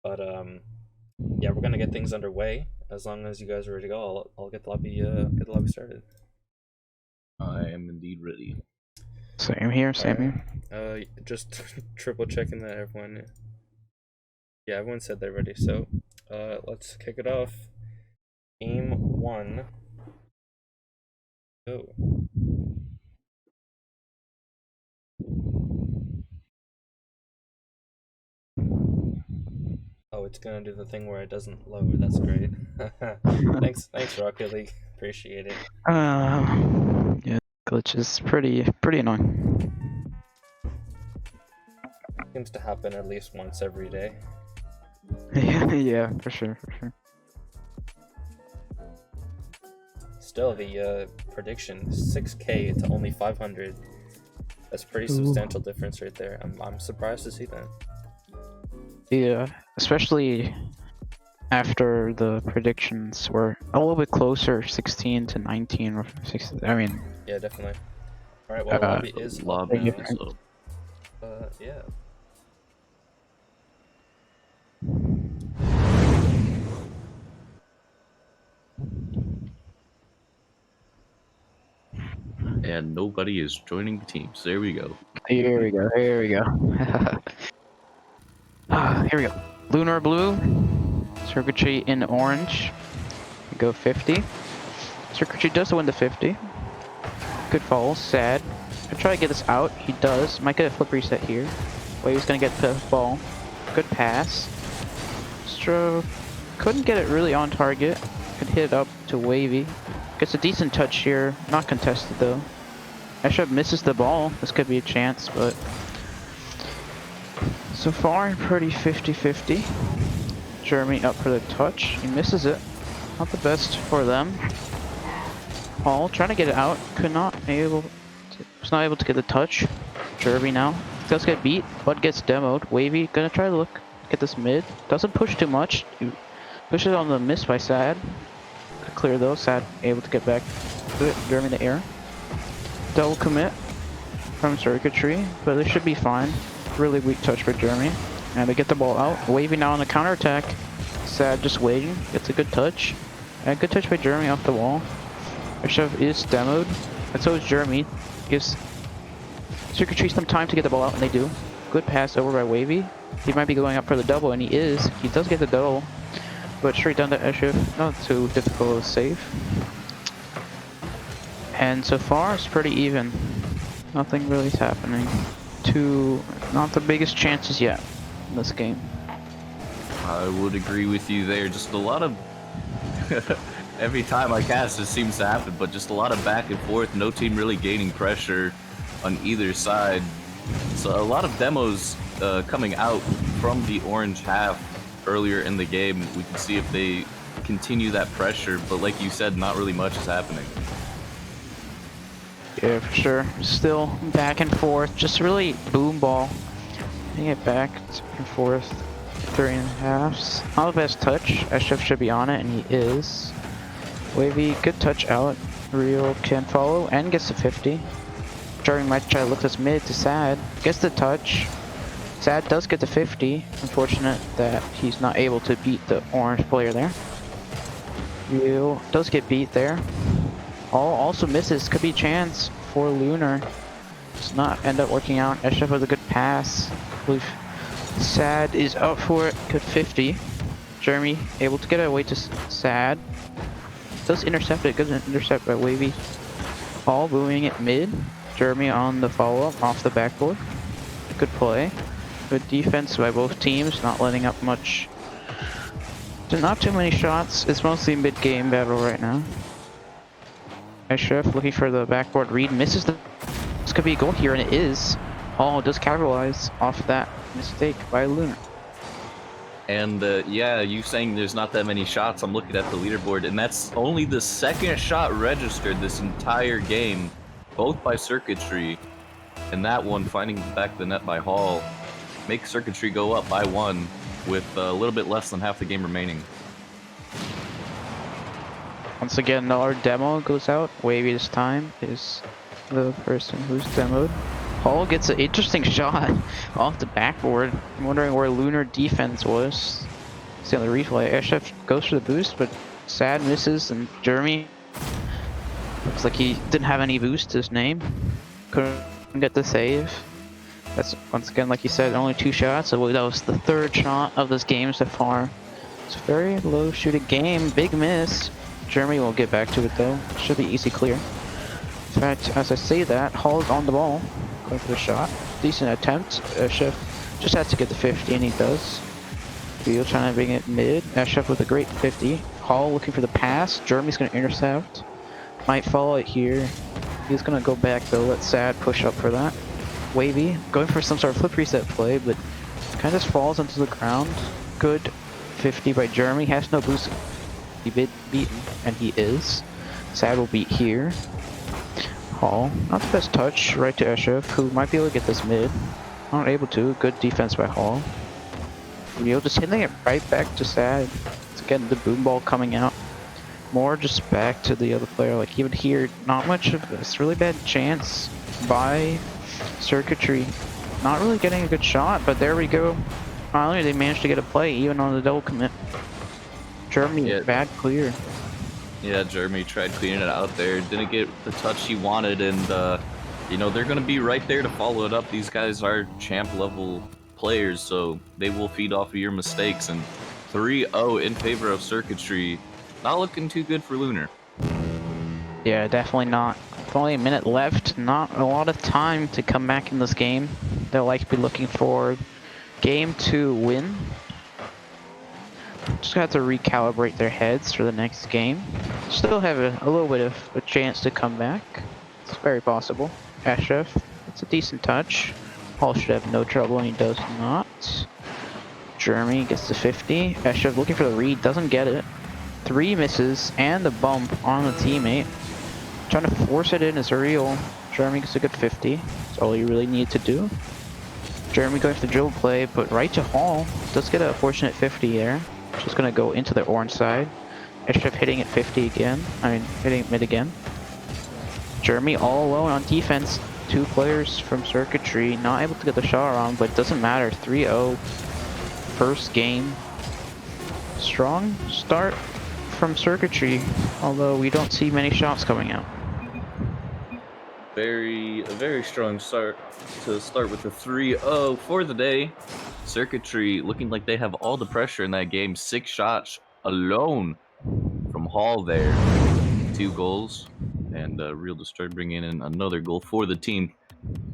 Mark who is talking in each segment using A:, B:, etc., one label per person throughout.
A: But yeah, we're gonna get things underway. As long as you guys are ready to go, I'll get the lobby started.
B: I am indeed ready.
C: Same here, same here.
A: Just triple checking that everyone. Yeah, everyone said they're ready. So, let's kick it off. Game one. Go. Oh, it's gonna do the thing where it doesn't load. That's great. Thanks, Rocket League. Appreciate it.
C: Yeah, glitch is pretty annoying.
A: Seems to happen at least once every day.
C: Yeah, for sure.
A: Still, the prediction 6K to only 500. That's pretty substantial difference right there. I'm surprised to see that.
C: Yeah, especially after the predictions were a little bit closer, 16 to 19 or 16. I mean,
A: Yeah, definitely. All right, well, lobby is up
B: Lobby
A: now.
B: is up.
A: Yeah.
B: And nobody is joining the teams. There we go.
C: Here we go. Here we go. Here we go. Lunar blue, circuitry in orange. We go 50. Circuitry does win the 50. Good fall. Sad. I try to get this out. He does. Might get a flip reset here. Wait, he's gonna get the ball. Good pass. Stro couldn't get it really on target. Could hit it up to Wavy. Gets a decent touch here. Not contested though. Esha misses the ball. This could be a chance, but so far pretty 50-50. Jeremy up for the touch. He misses it. Not the best for them. Paul trying to get it out. Was not able to get the touch. Jeremy now does get beat, but gets demoed. Wavy gonna try to look at this mid. Doesn't push too much. He pushes on the miss by Sad. Clear though. Sad able to get back to it. Jeremy in the air. Double commit from circuitry, but they should be fine. Really weak touch for Jeremy. And they get the ball out. Wavy now on the counter attack. Sad just waiting. Gets a good touch. And good touch by Jeremy off the wall. Rishev is demoed. And so is Jeremy. Gives circuitry some time to get the ball out, and they do. Good pass over by Wavy. He might be going up for the double, and he is. He does get the double. But straight down to Eshiv. Not too difficult to save. And so far, it's pretty even. Nothing really is happening. Not the biggest chances yet in this game.
B: I would agree with you there. Just a lot of every time I cast, it seems to happen, but just a lot of back and forth. No team really gaining pressure on either side. So a lot of demos coming out from the orange half earlier in the game. We can see if they continue that pressure, but like you said, not really much is happening.
C: Yeah, for sure. Still back and forth. Just really boom ball. Getting it back and forth. 3.5s. Not the best touch. Eshiv should be on it, and he is. Wavy, good touch out. Real can follow and gets to 50. Jeremy might try to look this mid to Sad. Gets the touch. Sad does get to 50. Unfortunate that he's not able to beat the orange player there. Real does get beat there. Also misses. Could be a chance for Lunar. Does not end up working out. Eshiv with a good pass. I believe Sad is up for it. Good 50. Jeremy able to get it away to Sad. Does intercept it. Good intercept by Wavy. All booming it mid. Jeremy on the follow-up off the backboard. Good play. Good defense by both teams. Not letting up much. Not too many shots. It's mostly mid-game battle right now. Eshiv looking for the backboard read. Misses the... This could be a goal here, and it is. Paul does capitalize off that mistake by Lunar.
B: And yeah, you saying there's not that many shots. I'm looking at the leaderboard, and that's only the second shot registered this entire game, both by Circuitry, and that one finding the back of the net by Hall. Make Circuitry go up by 1 with a little bit less than half the game remaining.
C: Once again, another demo goes out. Wavy this time is the person who's demoed. Paul gets an interesting shot off the backboard. I'm wondering where Lunar defense was. See on the replay, SF goes for the boost, but Sad misses, and Jeremy looks like he didn't have any boost to his name. Couldn't get the save. That's, once again, like you said, only 2 shots. So that was the 3rd shot of this game so far. It's a very low shooting game. Big miss. Jeremy will get back to it though. Should be easy clear. In fact, as I say that, Hall's on the ball. Going for the shot. Decent attempt. Chef just has to get the 50, and he does. Beal trying to bring it mid. Chef with a great 50. Hall looking for the pass. Jeremy's going to intercept. Might follow it here. He's going to go back though. Let Sad push up for that. Wavy going for some sort of flip reset play, but kind of just falls into the ground. Good 50 by Jeremy. Has no boost. He been beaten, and he is. Sad will beat here. Hall, not the best touch. Right to Eshef, who might be able to get this mid. Not able to. Good defense by Hall. Real just hitting it right back to Sad. It's again the boom ball coming out. More just back to the other player. Like even here, not much of this really bad chance by Circuitry. Not really getting a good shot, but there we go. Finally, they managed to get a play even on the double commit. Jeremy, bad clear.
B: Yeah, Jeremy tried cleaning it out there. Didn't get the touch he wanted, and you know, they're gonna be right there to follow it up. These guys are champ level players, so they will feed off of your mistakes. And 3-0 in favor of Circuitry. Not looking too good for Lunar.
C: Yeah, definitely not. With only a minute left, not a lot of time to come back in this game. They'll likely be looking for game 2 win. Just have to recalibrate their heads for the next game. Still have a little bit of a chance to come back. It's very possible. Ashraf, it's a decent touch. Hall should have no trouble, and he does not. Jeremy gets to 50. Ashraf looking for the read, doesn't get it. 3 misses and a bump on the teammate. Trying to force it in is real. Jeremy gets a good 50. That's all you really need to do. Jeremy going for the dribble play, but right to Hall. Does get a fortunate 50 there. Just gonna go into the orange side. Ashraf hitting at 50 again. Hitting mid again. Jeremy all alone on defense. 2 players from Circuitry not able to get the shot on, but it doesn't matter. 3-0. First game. Strong start from Circuitry, although we don't see many shots coming out.
B: A very strong start to start with the 3-0 for the day. Circuitry looking like they have all the pressure in that game. 6 shots alone from Hall there. 2 goals, and Real Disturb bringing in another goal for the team.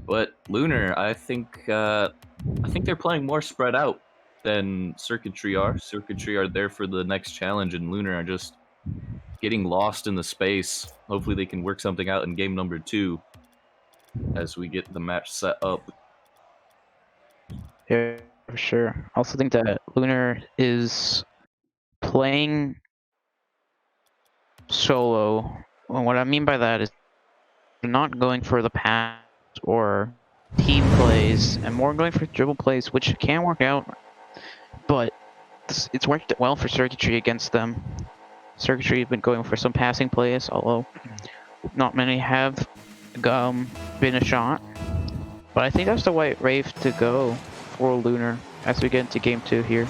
B: But Lunar, I think they're playing more spread out than Circuitry are. Circuitry are there for the next challenge, and Lunar are just getting lost in the space. Hopefully they can work something out in game number 2 as we get the match set up.
C: Yeah, for sure. I also think that Lunar is playing solo. And what I mean by that is they're not going for the pass or team plays, and more going for dribble plays, which can work out, but it's worked well for Circuitry against them. Circuitry has been going for some passing plays, although not many have been a shot. But I think that's the right wave to go for Lunar as we get into game 2 here.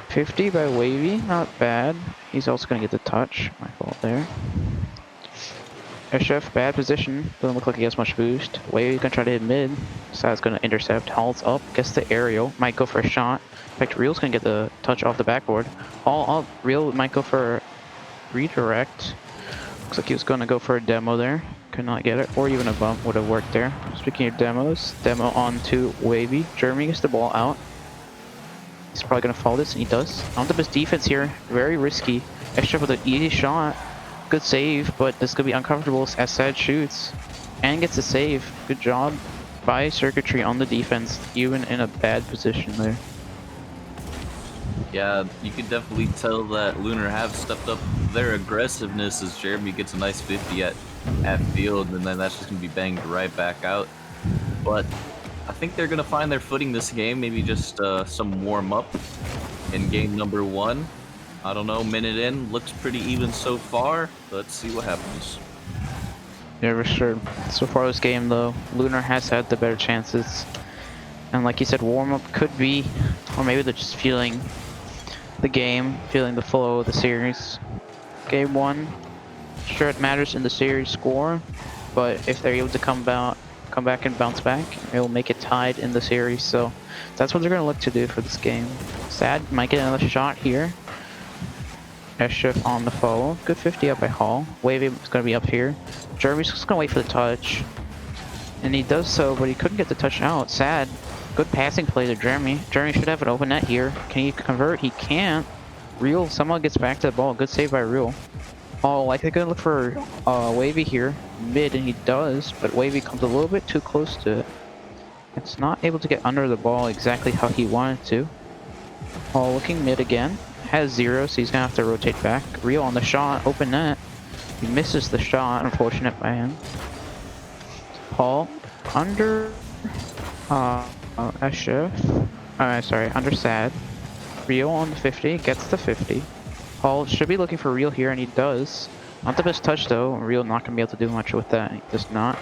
C: 50 by Wavy, not bad. He's also going to get the touch. My fault there. Chef, bad position. Doesn't look like he has much boost. Wavy's going to try to hit mid. Sad's going to intercept. Hall's up. Gets the aerial. Might go for a shot. In fact, Real's going to get the touch off the backboard. Hall up. Real might go for a redirect. Looks like he was going to go for a demo there. Could not get it. Or even a bump would have worked there. Speaking of demos, demo on to Wavy. Jeremy gets the ball out. He's probably going to follow this, and he does. On the best defense here. Very risky. Extra with an easy shot. Good save, but this could be uncomfortable as Sad shoots. And gets a save. Good job by Circuitry on the defense, even in a bad position there.
B: Yeah, you can definitely tell that Lunar have stepped up their aggressiveness as Jeremy gets a nice 50 at field, and then that's just going to be banged right back out. But I think they're going to find their footing this game, maybe just some warm-up in game number 1. I don't know, minute in, looks pretty even so far. Let's see what happens.
C: Yeah, for sure. So far this game, though, Lunar has had the better chances. And like you said, warm-up could be, or maybe they're just feeling the game, feeling the flow of the series. Game 1, sure it matters in the series score, but if they're able to come back and bounce back, it will make it tied in the series. So that's what they're going to look to do for this game. Sad might get another shot here. S-Shift on the follow. Good 50 up by Hall. Wavy is going to be up here. Jeremy's just going to wait for the touch. And he does so, but he couldn't get the touch out. Sad. Good passing play to Jeremy. Jeremy should have an open net here. Can he convert? He can't. Real somehow gets back to the ball. Good save by Real. Oh, like they're going to look for Wavy here. Mid, and he does, but Wavy comes a little bit too close to it. It's not able to get under the ball exactly how he wanted to. Oh, looking mid again. Has 0, so he's gonna have to rotate back. Real on the shot, open net. He misses the shot, unfortunate by him. Paul under S-Shift. Sorry, under Sad. Real on the 50, gets the 50. Paul should be looking for Real here, and he does. Not the best touch though. Real not gonna be able to do much with that. He does not.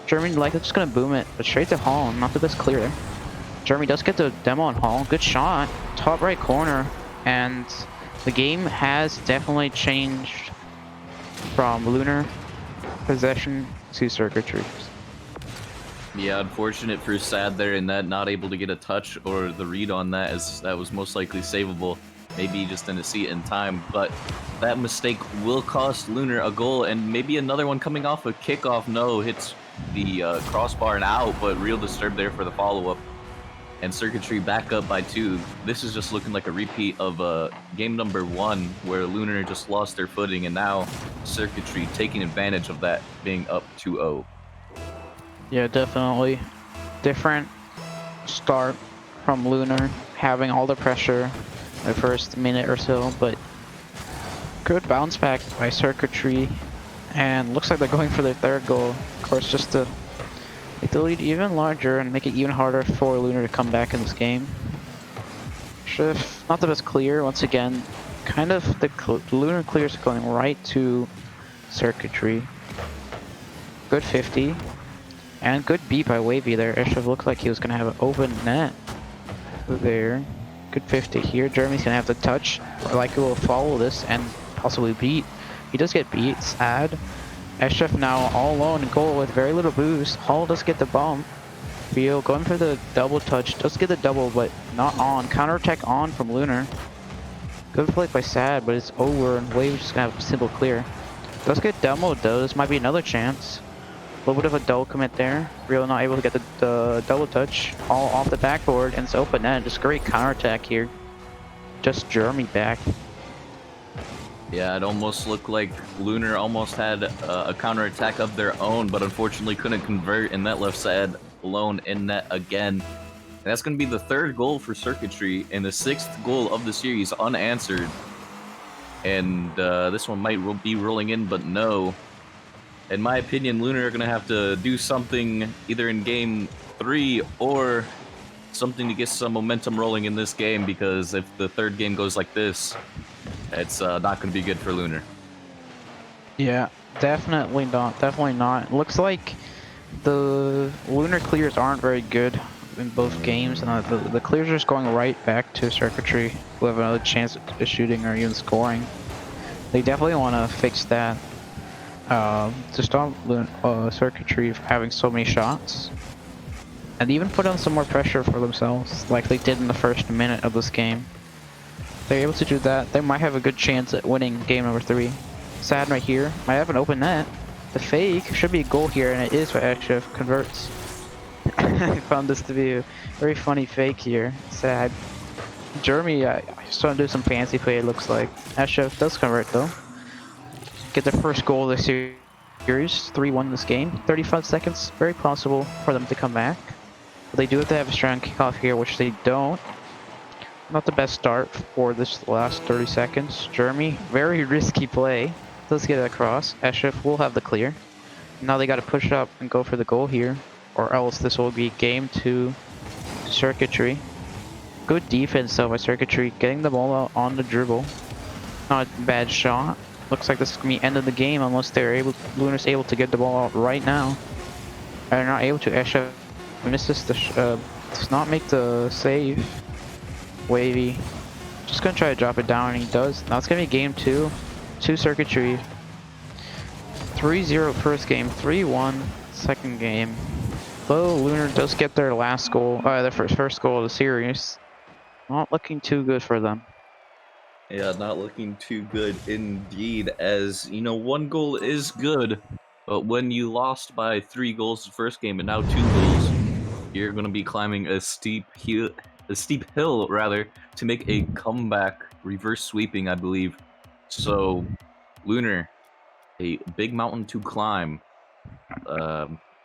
C: Jeremy like just gonna boom it, but straight to Hall. Not the best clear there. Jeremy does get the demo on Hall. Good shot. Top right corner. And the game has definitely changed from lunar possession to circuitry.
B: Yeah, unfortunate for Sad there in that not able to get a touch or the read on that, as that was most likely savable. Maybe he just didn't see it in time, but that mistake will cost Lunar a goal, and maybe another one coming off a kickoff. No, hits the crossbar and out, but real disturbed there for the follow-up. And Circuitry back up by 2. This is just looking like a repeat of game number 1, where Lunar just lost their footing, and now Circuitry taking advantage of that, being up 2-0.
C: Yeah, definitely. Different start from Lunar, having all the pressure the first minute or so, but good bounce back by Circuitry, and looks like they're going for their 3rd goal. Of course, just to make the lead even larger and make it even harder for Lunar to come back in this game. Shift, not the best clear, once again. Kind of the Lunar clears going right to Circuitry. Good 50. And good beat by Wavy there. It should have looked like he was going to have an open net there. Good 50 here. Jeremy's going to have to touch. Like he will follow this and possibly beat. He does get beat. Sad. S-Chef now all alone in goal with very little boost. Hall does get the bump. Feel going for the double touch. Does get the double, but not on. Counterattack on from Lunar. Good play by Sad, but it's over, and Wave's just gonna have a simple clear. Does get demoed though. This might be another chance. A little bit of a double commit there. Real not able to get the double touch. All off the backboard, and it's open net. Just great counterattack here. Just Jeremy back.
B: Yeah, it almost looked like Lunar almost had a counterattack of their own, but unfortunately couldn't convert, and that left Sad alone in net again. And that's going to be the 3rd goal for Circuitry, and the 6th goal of the series unanswered. And this one might be rolling in, but no. In my opinion, Lunar are going to have to do something either in game 3 or something to get some momentum rolling in this game, because if the 3rd game goes like this, it's not going to be good for Lunar.
C: Yeah, definitely not. Definitely not. Looks like the Lunar clears aren't very good in both games, and the clears are just going right back to Circuitry, who have another chance at shooting or even scoring. They definitely want to fix that to stop Circuitry from having so many shots, and even put on some more pressure for themselves, like they did in the first minute of this game. If they're able to do that, they might have a good chance at winning game number 3. Sad right here, might have an open net. The fake should be a goal here, and it is for S-Shift, converts. I found this to be a very funny fake here. Sad. Jeremy starting to do some fancy play, it looks like. S-Shift does convert though. Get their first goal of the series. 3-1 this game. 35 seconds, very possible for them to come back. But they do have to have a strong kickoff here, which they don't. Not the best start for this last 30 seconds. Jeremy, very risky play. Does get it across. S-Shift will have the clear. Now they got to push up and go for the goal here, or else this will be game 2 Circuitry. Good defense though by Circuitry, getting the ball out on the dribble. Not a bad shot. Looks like this is gonna be end of the game unless Lunar's able to get the ball out right now. They're not able to. S-Shift misses the does not make the save. Wavy Just gonna try to drop it down, and he does. Now it's gonna be game 2. 2 circuitry. 3-0 first game, 3-1 second game. Though Lunar does get their last goal, their first goal of the series. Not looking too good for them.
B: Yeah, not looking too good indeed, as, you know, 1 goal is good, but when you lost by 3 goals the first game and now 2 goals, you're going to be climbing a steep hill, rather, to make a comeback, reverse sweeping, I believe. So, Lunar, a big mountain to climb.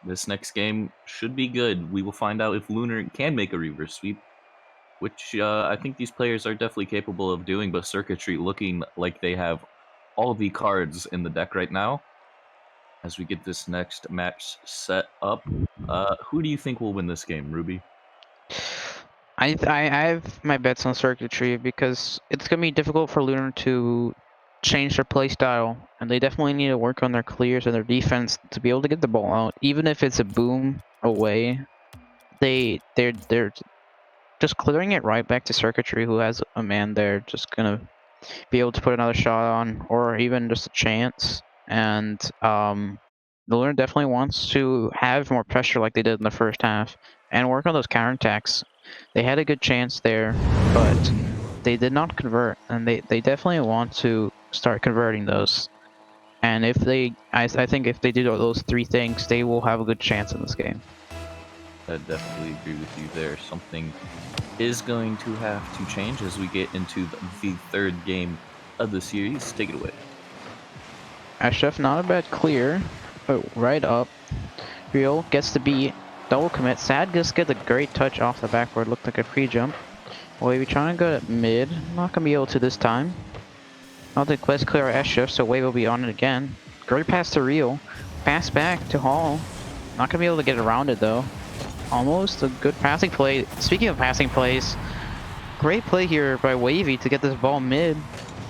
B: This next game should be good. We will find out if Lunar can make a reverse sweep, which I think these players are definitely capable of doing, but Circuitry looking like they have all the cards in the deck right now. As we get this next match set up, who do you think will win this game, Ruby?
C: I have my bets on Circuitry because it's gonna be difficult for Lunar to change their play style, and they definitely need to work on their clears and their defense to be able to get the ball out, even if it's a boom away. They're just clearing it right back to Circuitry, who has a man there, just gonna be able to put another shot on, or even just a chance. And the Lunar definitely wants to have more pressure like they did in the first half, and work on those counterattacks. They had a good chance there, but they did not convert, and they definitely want to start converting those. And if they, I think if they do those 3 things, they will have a good chance in this game.
B: I definitely agree with you there. Something is going to have to change as we get into the 3rd game of the series. Take it away.
C: Ashraf, not a bad clear, but right up. Real gets the beat, double commit. Sad just gets a great touch off the backboard, looked like a free jump. Wavy trying to go at mid, not gonna be able to this time. Not the quest clear Ashraf, so Wave will be on it again. Great pass to Real, pass back to Hall. Not gonna be able to get around it though. Almost a good passing play. Speaking of passing plays, great play here by Wavy to get this ball mid.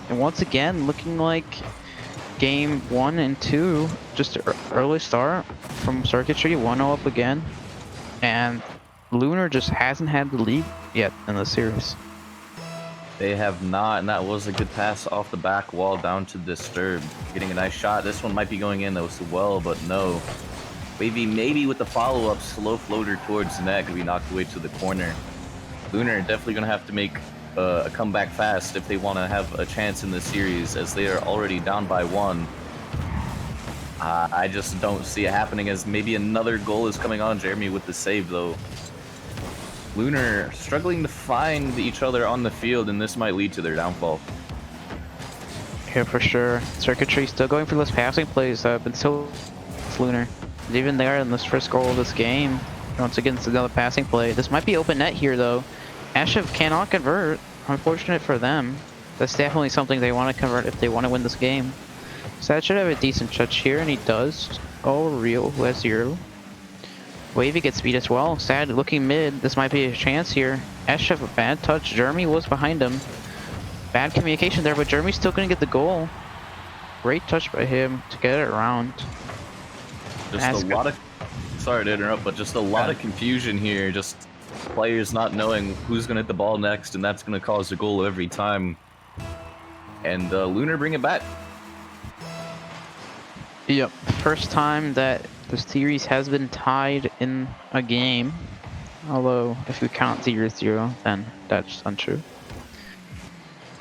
C: And once again, looking like game 1 and 2, just early start from Circuitry, 1-0 up again. And Lunar just hasn't had the lead yet in the series.
B: They have not, and that was a good pass off the back wall down to Disturb. Getting a nice shot. This one might be going in though as well, but no. Wavy maybe with the follow-up slow floater towards the net could be knocked away to the corner. Lunar definitely going to have to make a comeback fast if they want to have a chance in this series, as they are already down by 1. I just don't see it happening, as maybe another goal is coming on. Jeremy with the save though. Lunar struggling to find each other on the field, and this might lead to their downfall.
C: Yeah, for sure. Circuitry still going for those passing plays that have been so Lunar. Even there in this first goal of this game, once again it's another passing play. This might be open net here though. Ashev cannot convert. Unfortunate for them. That's definitely something they want to convert if they want to win this game. Sad should have a decent touch here, and he does. Oh, Real, who has 0. Wavy gets beat as well. Sad looking mid. This might be a chance here. Ashev, a bad touch. Jeremy was behind him. Bad communication there, but Jeremy's still going to get the goal. Great touch by him to get it around.
B: Just a lot of, sorry to interrupt, but just a lot of confusion here. Just players not knowing who's going to hit the ball next, and that's going to cause a goal every time. And Lunar bring it back.
C: Yep, first time that the series has been tied in a game. Although, if we count 0-0, then that's untrue.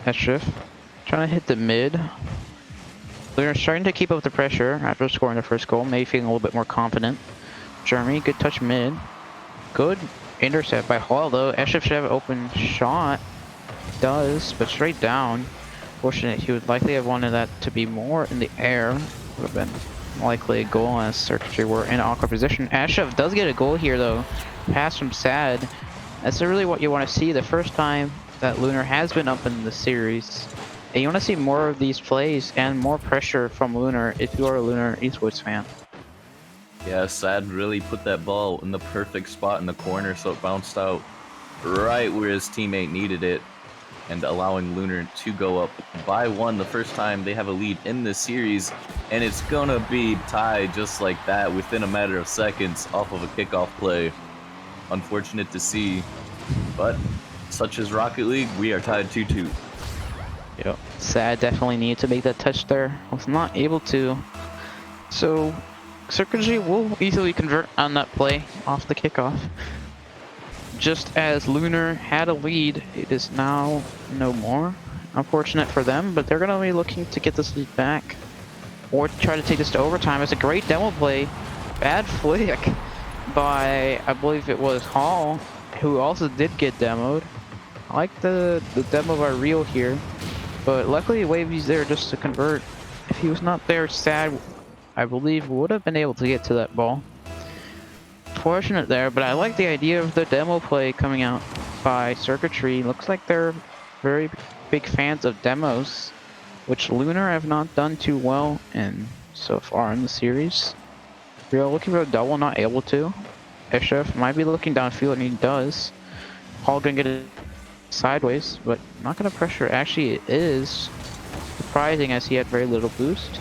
C: Ashraf trying to hit the mid. They're starting to keep up the pressure after scoring the first goal, maybe feeling a little bit more confident. Jeremy, good touch mid. Good intercept by Hall though. Ashraf should have an open shot. Does, but straight down. Fortunate, he would likely have wanted that to be more in the air. Would have been likely a goal, as Circuitry were in an awkward position. Ashraf does get a goal here though. Pass from Sad. That's really what you want to see. The first time that Lunar has been up in the series. And you want to see more of these plays and more pressure from Lunar if you are a Lunar Esports fan.
B: Yeah, Sad really put that ball in the perfect spot in the corner, so it bounced out right where his teammate needed it, and allowing Lunar to go up by 1 the first time they have a lead in this series, and it's gonna be tied just like that within a matter of seconds off of a kickoff play. Unfortunate to see, but such as Rocket League, we are tied 2-2.
C: Yep. Sad definitely needed to make that touch there. Was not able to. So Circuitry will easily convert on that play off the kickoff. Just as Lunar had a lead, it is now no more. Unfortunate for them, but they're going to be looking to get this lead back. Or try to take this to overtime. It's a great demo play. Bad flick by, I believe it was Hall, who also did get demoed. I like the demo by Real here. But luckily Wavy's there just to convert. If he was not there, Sad, I believe, would have been able to get to that ball. Fortunate there, but I like the idea of the demo play coming out by Circuitry. Looks like they're very big fans of demos, which Lunar have not done too well in so far in the series. Real looking for a double, not able to. Ishef might be looking downfield, and he does. Hall gonna get it sideways, but not gonna pressure. Actually, it is surprising as he had very little boost.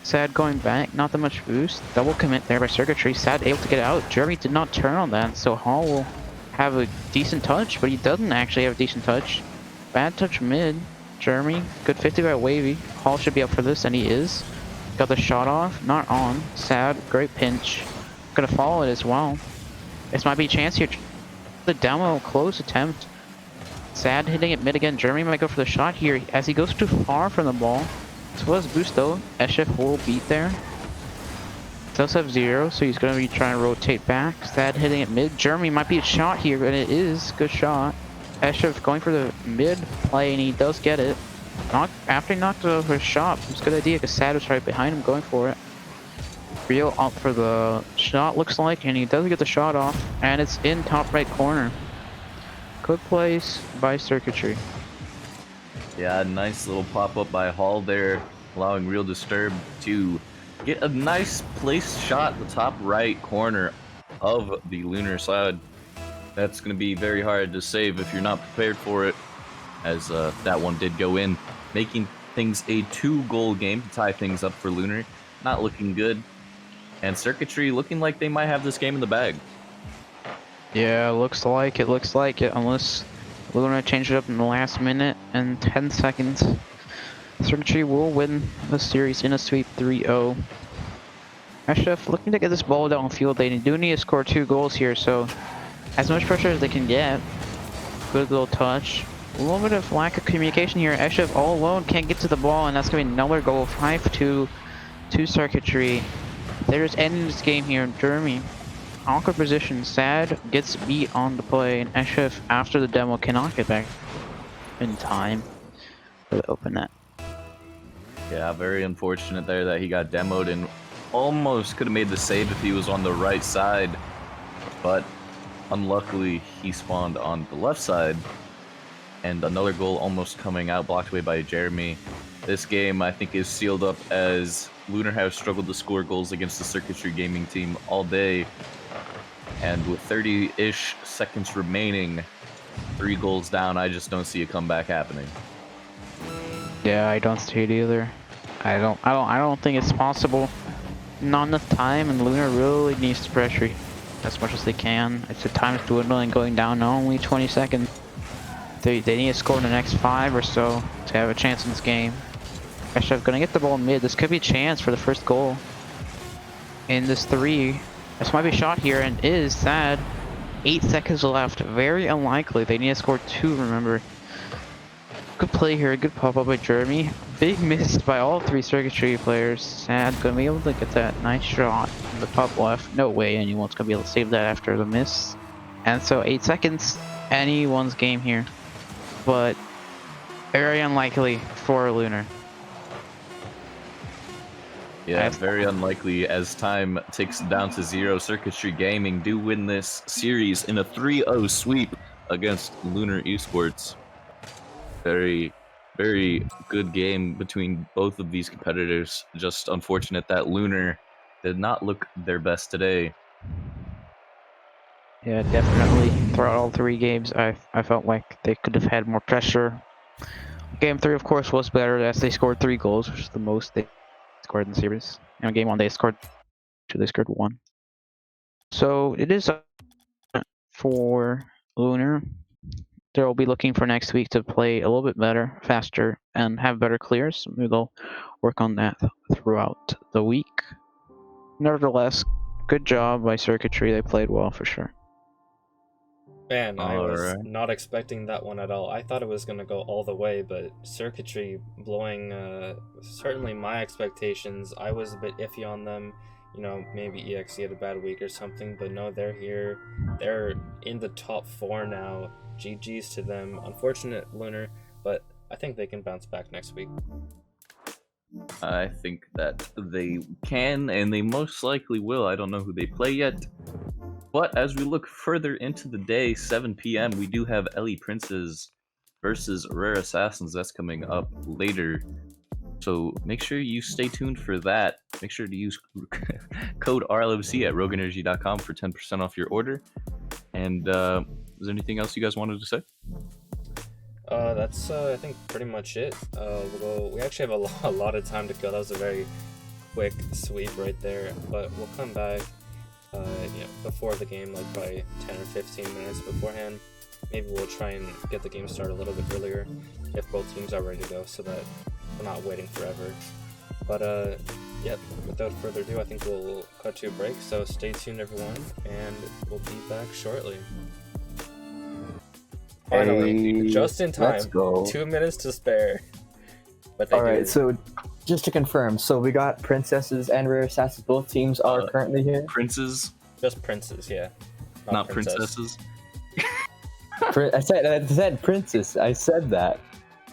C: Sad going back, not that much boost. Double commit there by Circuitry. Sad able to get out. Jeremy did not turn on that, so Hall will have a decent touch, but he doesn't actually have a decent touch. Bad touch mid. Jeremy, good 50 by Wavy. Hall should be up for this, and he is. Got the shot off, not on. Sad, great pinch. Gonna follow it as well. This might be a chance here. The demo close attempt. Sad hitting it mid again. Jeremy might go for the shot here as he goes too far from the ball. This was boost though. Eshef will beat there. Does have 0, so he's going to be trying to rotate back. Sad hitting it mid. Jeremy might be a shot here, and it is. Good shot. Eshef going for the mid play, and he does get it. After he knocked over his shot, it was a good idea because Sad was right behind him going for it. Real up for the shot, looks like, and he does get the shot off, and it's in top right corner. Good plays by Circuitry.
B: Yeah, nice little pop-up by Hall there, allowing Real Disturb to get a nice placed shot in the top right corner of the Lunar side. That's going to be very hard to save if you're not prepared for it, as that one did go in, making things a 2-goal game to tie things up for Lunar. Not looking good, and Circuitry looking like they might have this game in the bag.
C: Yeah, looks like it, unless Lunar changed it up in the last minute and 10 seconds. Circuitry will win the series in a sweep 3-0. Eshef looking to get this ball downfield. They do need to score 2 goals here, so as much pressure as they can get. Good little touch. A little bit of lack of communication here. Eshef all alone can't get to the ball, and that's going to be another goal. 5-2 to Circuitry. They're just ending this game here. Jeremy, awkward position. Sad gets beat on the play, and Eshef, after the demo, cannot get back in time for the open net.
B: Yeah, very unfortunate there that he got demoed and almost could have made the save if he was on the right side, but unluckily he spawned on the left side, and another goal almost coming out, blocked away by Jeremy. This game, I think, is sealed up as Lunar have struggled to score goals against the Circuitry Gaming team all day, and with 30-ish seconds remaining, 3 goals down, I just don't see a comeback happening.
C: Yeah, I don't see it either. I don't think it's possible. Not enough time, and Lunar really needs to pressure as much as they can. It's a time's dwindling, going down to only 20 seconds. They need to score in the next 5 or so to have a chance in this game. Eshef gonna get the ball mid. This could be a chance for the first goal in this 3. This might be a shot here, and is Sad. 8 seconds left. Very unlikely. They need to score 2, remember. Good play here. Good pop-up by Jeremy. Big miss by all 3 Circuitry players. Sad gonna be able to get that nice shot from the top left. No way anyone's gonna be able to save that after the miss. And so 8 seconds. Anyone's game here. But very unlikely for Lunar.
B: Yeah, very unlikely as time ticks down to 0. Circuitry Gaming do win this series in a 3-0 sweep against Lunar Esports. Very, very good game between both of these competitors. Just unfortunate that Lunar did not look their best today.
C: Yeah, definitely. Throughout all 3 games, I felt like they could have had more pressure. Game 3, of course, was better as they scored 3 goals, which is the most they scored in the series. And game 1, they scored 2, they scored 1. So it is for Lunar. they'll be looking for next week to play a little bit better, faster, and have better clears. Maybe they'll work on that throughout the week. Nevertheless, good job by Circuitry. They played well for sure.
A: Man, I was
B: Alright.
A: not expecting that one at all. I thought it was going to go all the way, but Circuitry blowing certainly my expectations. I was a bit iffy on them. You know, maybe EXE had a bad week or something, but no, they're here. They're in the top 4 now. GG's to them. Unfortunate, Lunar, but I think they can bounce back next week.
B: I think that they can, and they most likely will. I don't know who they play yet. But as we look further into the day, 7 p.m., we do have Ellie Princes versus Rare Assassins. That's coming up later. So make sure you stay tuned for that. Make sure to use code Rlmc at rogueenergy.com for 10% off your order. And is there anything else you guys wanted to say?
A: That's I think pretty much it. We actually have a lot of time to go. That was a very quick sweep right there, but we'll come back before the game, like by 10 or 15 minutes beforehand. Maybe we'll try and get the game started a little bit earlier if both teams are ready to go, so that we're not waiting forever. But without further ado, I think we'll cut to a break, so stay tuned everyone, and we'll be back shortly. Finally, just in time.
D: Let's go.
A: 2 minutes to spare. But
D: All right, so just to confirm, so we got Princesses and Rare Assassins. Both teams are currently here.
B: Princes,
A: just princes, yeah.
B: not princesses.
D: I said princess. I said that.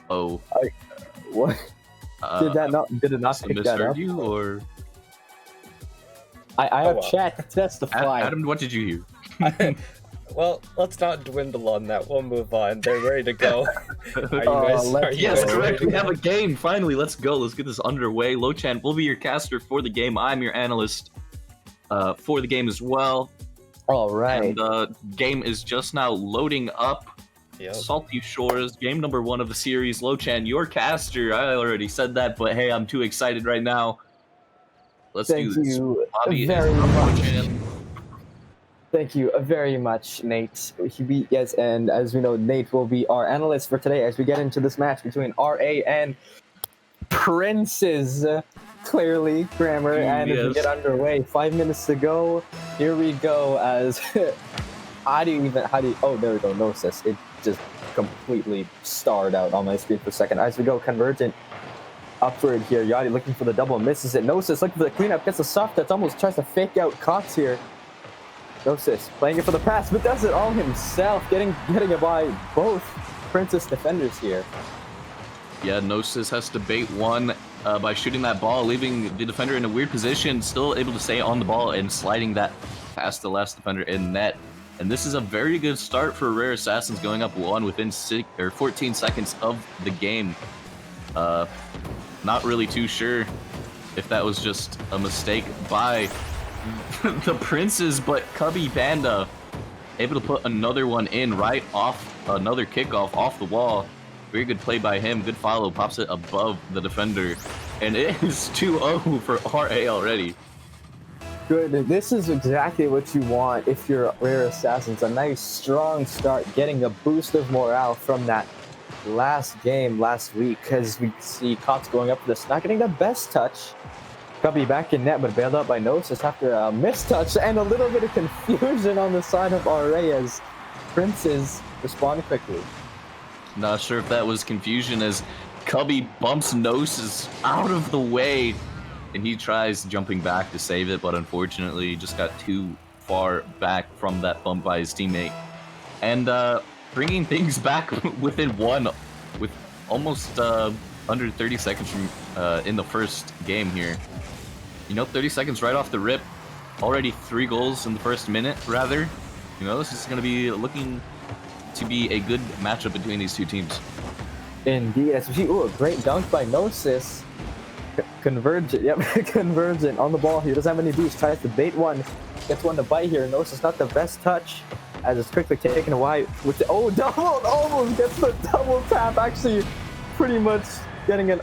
B: Oh.
D: What? Did it not pick that up?
B: You or
D: I have chat to testify.
B: Adam? What did you hear?
A: Well, let's not dwindle on that. We'll move on. They're ready to go.
B: Yes, correct. We have a game. Finally, let's go. Let's get this underway. Lochan will be your caster for the game. I'm your analyst for the game as well.
D: All right.
B: And the game is just now loading up.
A: Yep.
B: Salty Shores, game number 1 of the series. Lochan, your caster. I already said that, but hey, I'm too excited right now. Let's do this.
D: Thank you very much. Thank you very much, Nate. Yes, and as we know, Nate will be our analyst for today as we get into this match between RA and Princes. Clearly, grammar, and as we get underway, 5 minutes to go. Here we go. As oh, there we go. Gnosis. It just completely starred out on my screen for a second. As we go, Convergent upward here. Yachty looking for the double, misses it. Gnosis looking for the cleanup, gets a soft touch, almost tries to fake out Cox here. Gnosis playing it for the pass, but does it all himself, getting it by both Princess defenders here.
B: Yeah, Gnosis has to bait one by shooting that ball, leaving the defender in a weird position, still able to stay on the ball and sliding that past the last defender in net. And this is a very good start for Rare Assassins, going up 1 within 14 seconds of the game. Not really too sure if that was just a mistake by the Princes, but Cubby Panda able to put another one in right off, another kickoff off the wall. Very good play by him, good follow, pops it above the defender, and it is 2-0 for RA already.
D: Good, this is exactly what you want if you're Rare Assassins. A nice strong start, getting a boost of morale from that last game last week, as we see Cox going up for this, not getting the best touch. Cubby back in net, but bailed out by Gnosis after a mistouch and a little bit of confusion on the side of RA as Princes respond quickly.
B: Not sure if that was confusion as Cubby bumps Gnosis out of the way and he tries jumping back to save it, but unfortunately just got too far back from that bump by his teammate. And bringing things back within 1 with almost under 30 seconds from in the first game here. You know, 30 seconds right off the rip. Already 3 goals in the first minute, rather. You know, this is going to be looking to be a good matchup between these two teams.
D: Indeed. Ooh, a great dunk by Gnosis. Convergent, yep, Convergent on the ball here. Doesn't have any boost. Tries to bait one. Gets one to bite here. Gnosis not the best touch, as it's quickly taken away with the double. Almost gets the double tap. Actually, pretty much getting an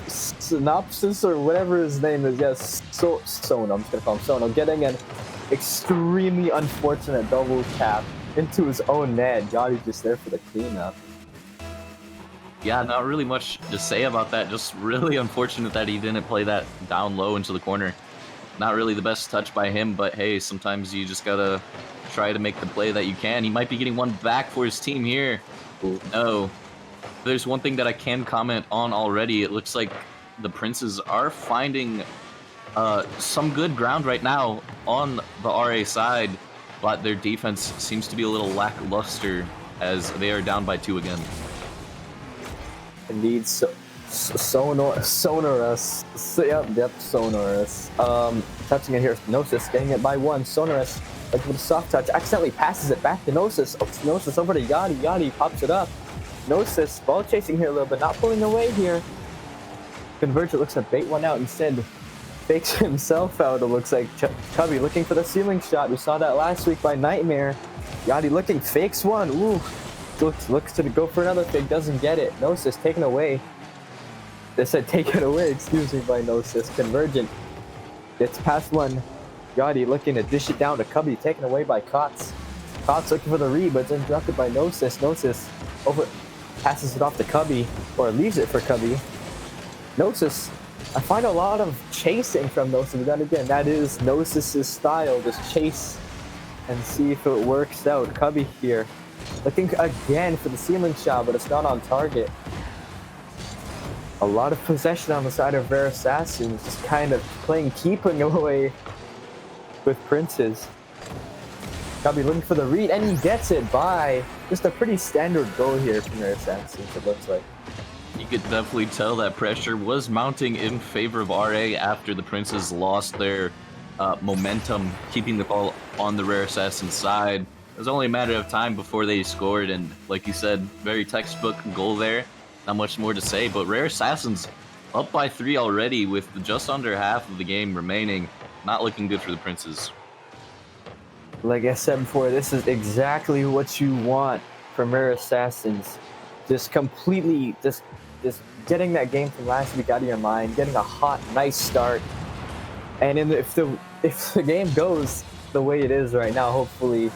D: synopsis or whatever his name is. Yes, Sono. I'm just gonna call him Sono. Getting an extremely unfortunate double tap into his own net. Yachty just there for the cleanup.
B: Yeah, not really much to say about that. Just really unfortunate that he didn't play that down low into the corner. Not really the best touch by him, but hey, sometimes you just gotta try to make the play that you can. He might be getting one back for his team here.
D: Ooh.
B: No. There's one thing that I can comment on already. It looks like the Princes are finding some good ground right now on the RA side, but their defense seems to be a little lackluster as they are down by 2 again.
D: Indeed, Sonorous. Yep, Sonorous. Touching it here, Gnosis getting it by 1. Sonorous, like with a soft touch, accidentally passes it back to Gnosis. Oh, Gnosis over to Yachty. Yachty pops it up. Gnosis, ball chasing here a little bit, not pulling away here. Convergent looks to bait one out instead. Fakes himself out, it looks like. Cubby looking for the ceiling shot. We saw that last week by Nightmare. Yachty looking, fakes one. Ooh. Looks to go for another fake, doesn't get it. Gnosis taken away. They said taken away, excuse me, by Gnosis. Convergent gets past one. Yachty looking to dish it down to Cubby, taken away by Kotz. Kotz looking for the read, but it's interrupted by Gnosis. Gnosis passes it off to Cubby, or leaves it for Cubby. Gnosis, I find a lot of chasing from Gnosis, but then again, that is Gnosis' style. Just chase and see if it works out. Cubby here, looking again for the ceiling shot, but it's not on target. A lot of possession on the side of Rare Assassins, just kind of playing keeping away with Princes. Cubby looking for the read, and he gets it by just a pretty standard goal here from Rare Assassins, it looks like.
B: You could definitely tell that pressure was mounting in favor of RA after the Princes lost their momentum, keeping the ball on the Rare Assassin side. It was only a matter of time before they scored, and like you said, very textbook goal there. Not much more to say, but Rare Assassins up by 3 already with just under half of the game remaining. Not looking good for the Princes.
D: Like I said before, this is exactly what you want from Rare Assassins. Just completely, just getting that game from last week out of your mind, getting a hot, nice start. And if the game goes the way it is right now, hopefully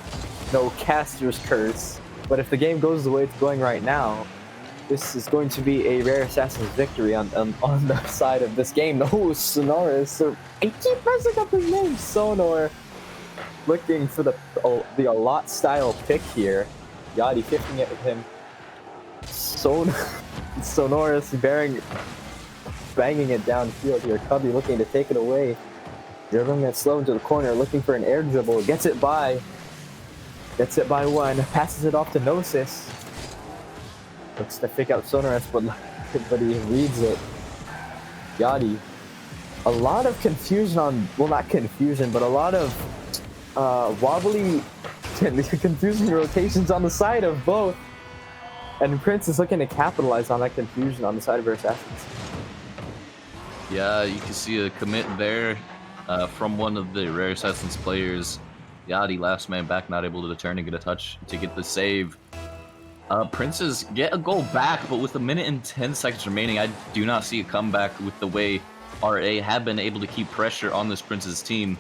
D: no caster's curse. But if the game goes the way it's going right now, this is going to be a Rare Assassin's victory on the side of this game. No, Sonorous. I keep messing up his name. Sonor. Looking for the Allot style pick here. Yachty kicking it with him. Sonorous banging it downfield here. Cubby looking to take it away. Dribbling it slow into the corner, looking for an air dribble. Gets it by 1. Passes it off to Gnosis. Looks to fake out Sonorous, but he reads it. Yachty. A lot of confusion on, well, not confusion, but a lot of wobbly, confusing rotations on the side of both. And Prince is looking to capitalize on that confusion on the side of Rare Assassins.
B: Yeah, you can see a commit there from one of the Rare Assassins players. Yachty, last man back, not able to turn and get a touch to get the save. Princes get a goal back, but with 1 minute and 10 seconds remaining, I do not see a comeback with the way RA have been able to keep pressure on this Princes team.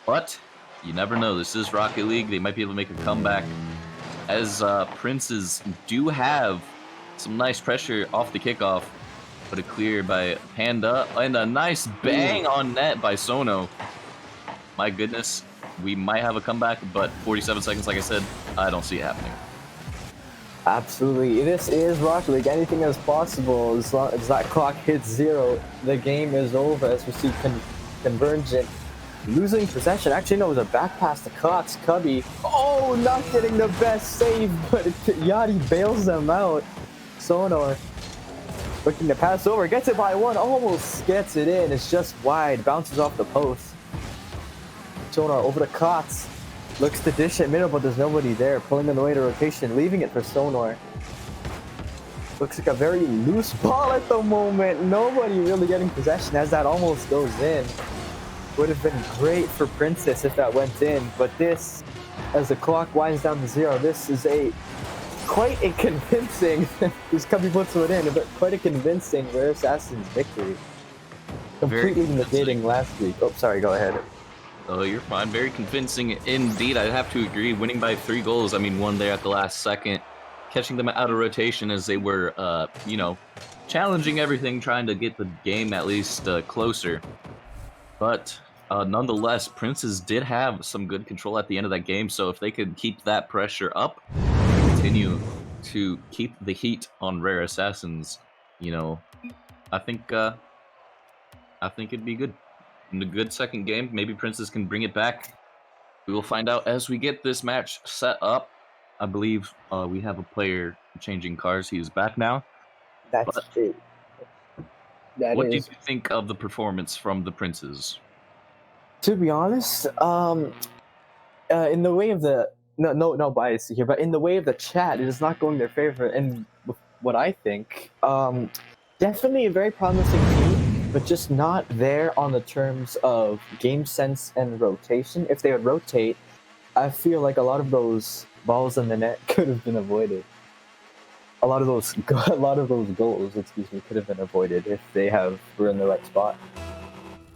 B: But you never know. This is Rocket League. They might be able to make a comeback, as Princes do have some nice pressure off the kickoff. But a clear by Panda, and a nice bang on net by Sono. My goodness, we might have a comeback, but 47 seconds, like I said, I don't see it happening.
D: Absolutely. This is Rocket League. Anything is possible. As long as that clock hits 0, the game is over, as we see Convergent losing possession. Actually, no, it was a back pass to Cox. Cubby, oh, not getting the best save, but Yachty bails them out. Sonor looking to pass over, gets it by 1, almost gets it in. It's just wide, bounces off the post. Sonor over to Cox. Looks to dish it middle, but there's nobody there. Pulling on the way to rotation, leaving it for Sonor. Looks like a very loose ball at the moment. Nobody really getting possession as that almost goes in. Would have been great for Princess if that went in, but this, as the clock winds down to 0, this is quite a convincing, this Cubby puts it in, but quite a convincing Rare Assassin's victory. Completely negating last week. Oh, sorry, go ahead.
B: Oh, you're fine. Very convincing indeed. I'd have to agree. Winning by 3 goals. I mean, one there at the last second, catching them out of rotation as they were, you know, challenging everything, trying to get the game at least closer. But nonetheless, Princes did have some good control at the end of that game. So if they could keep that pressure up, continue to keep the heat on Rare Assassins, you know, I think it'd be good. In a good second game, maybe Princes can bring it back. We will find out as we get this match set up. I believe we have a player changing cars. He is back now.
D: That's
B: But
D: true.
B: what did you think of the performance from the Princes?
D: To be honest, in the way of the no bias here, but in the way of the chat, it is not going their favor. And what I think, definitely a very promising team, but just not there on the terms of game sense and rotation. If they would rotate, I feel like a lot of those balls in the net could have been avoided. A lot of those goals, excuse me, could have been avoided if they were in the right spot.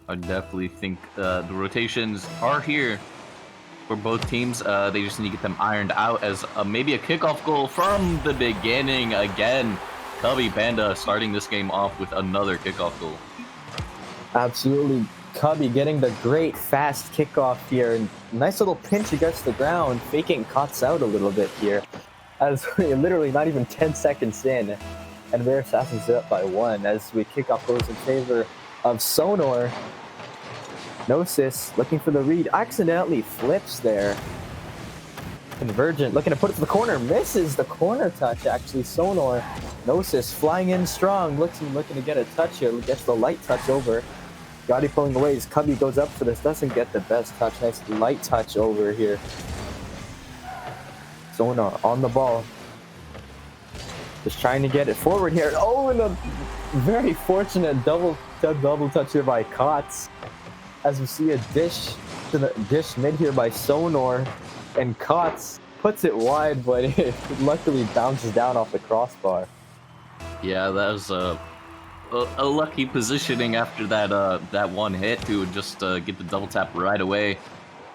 B: I definitely think the rotations are here for both teams. They just need to get them ironed out as maybe a kickoff goal from the beginning. Again, Cubby Panda starting this game off with another kickoff goal.
D: Absolutely. Cubby getting the great fast kickoff here. Nice little pinch against the ground, faking Cots out a little bit here. As we're literally not even 10 seconds in, and Rare Assassins are up by 1 as we kick off goes in favor of Sonor. Gnosis looking for the read, accidentally flips there. Convergent looking to put it to the corner, misses the corner touch actually. Sonor, Gnosis flying in strong, looking to get a touch here, gets the light touch over. Gotti pulling away as Cubby goes up for this, doesn't get the best touch, nice light touch over here. Sonor on the ball. Just trying to get it forward here. Oh, and a very fortunate double touch here by Cots. As we see a dish mid here by Sonor, and Cots puts it wide, but it luckily bounces down off the crossbar.
B: Yeah, that was a lucky positioning after that one hit to just get the double tap right away.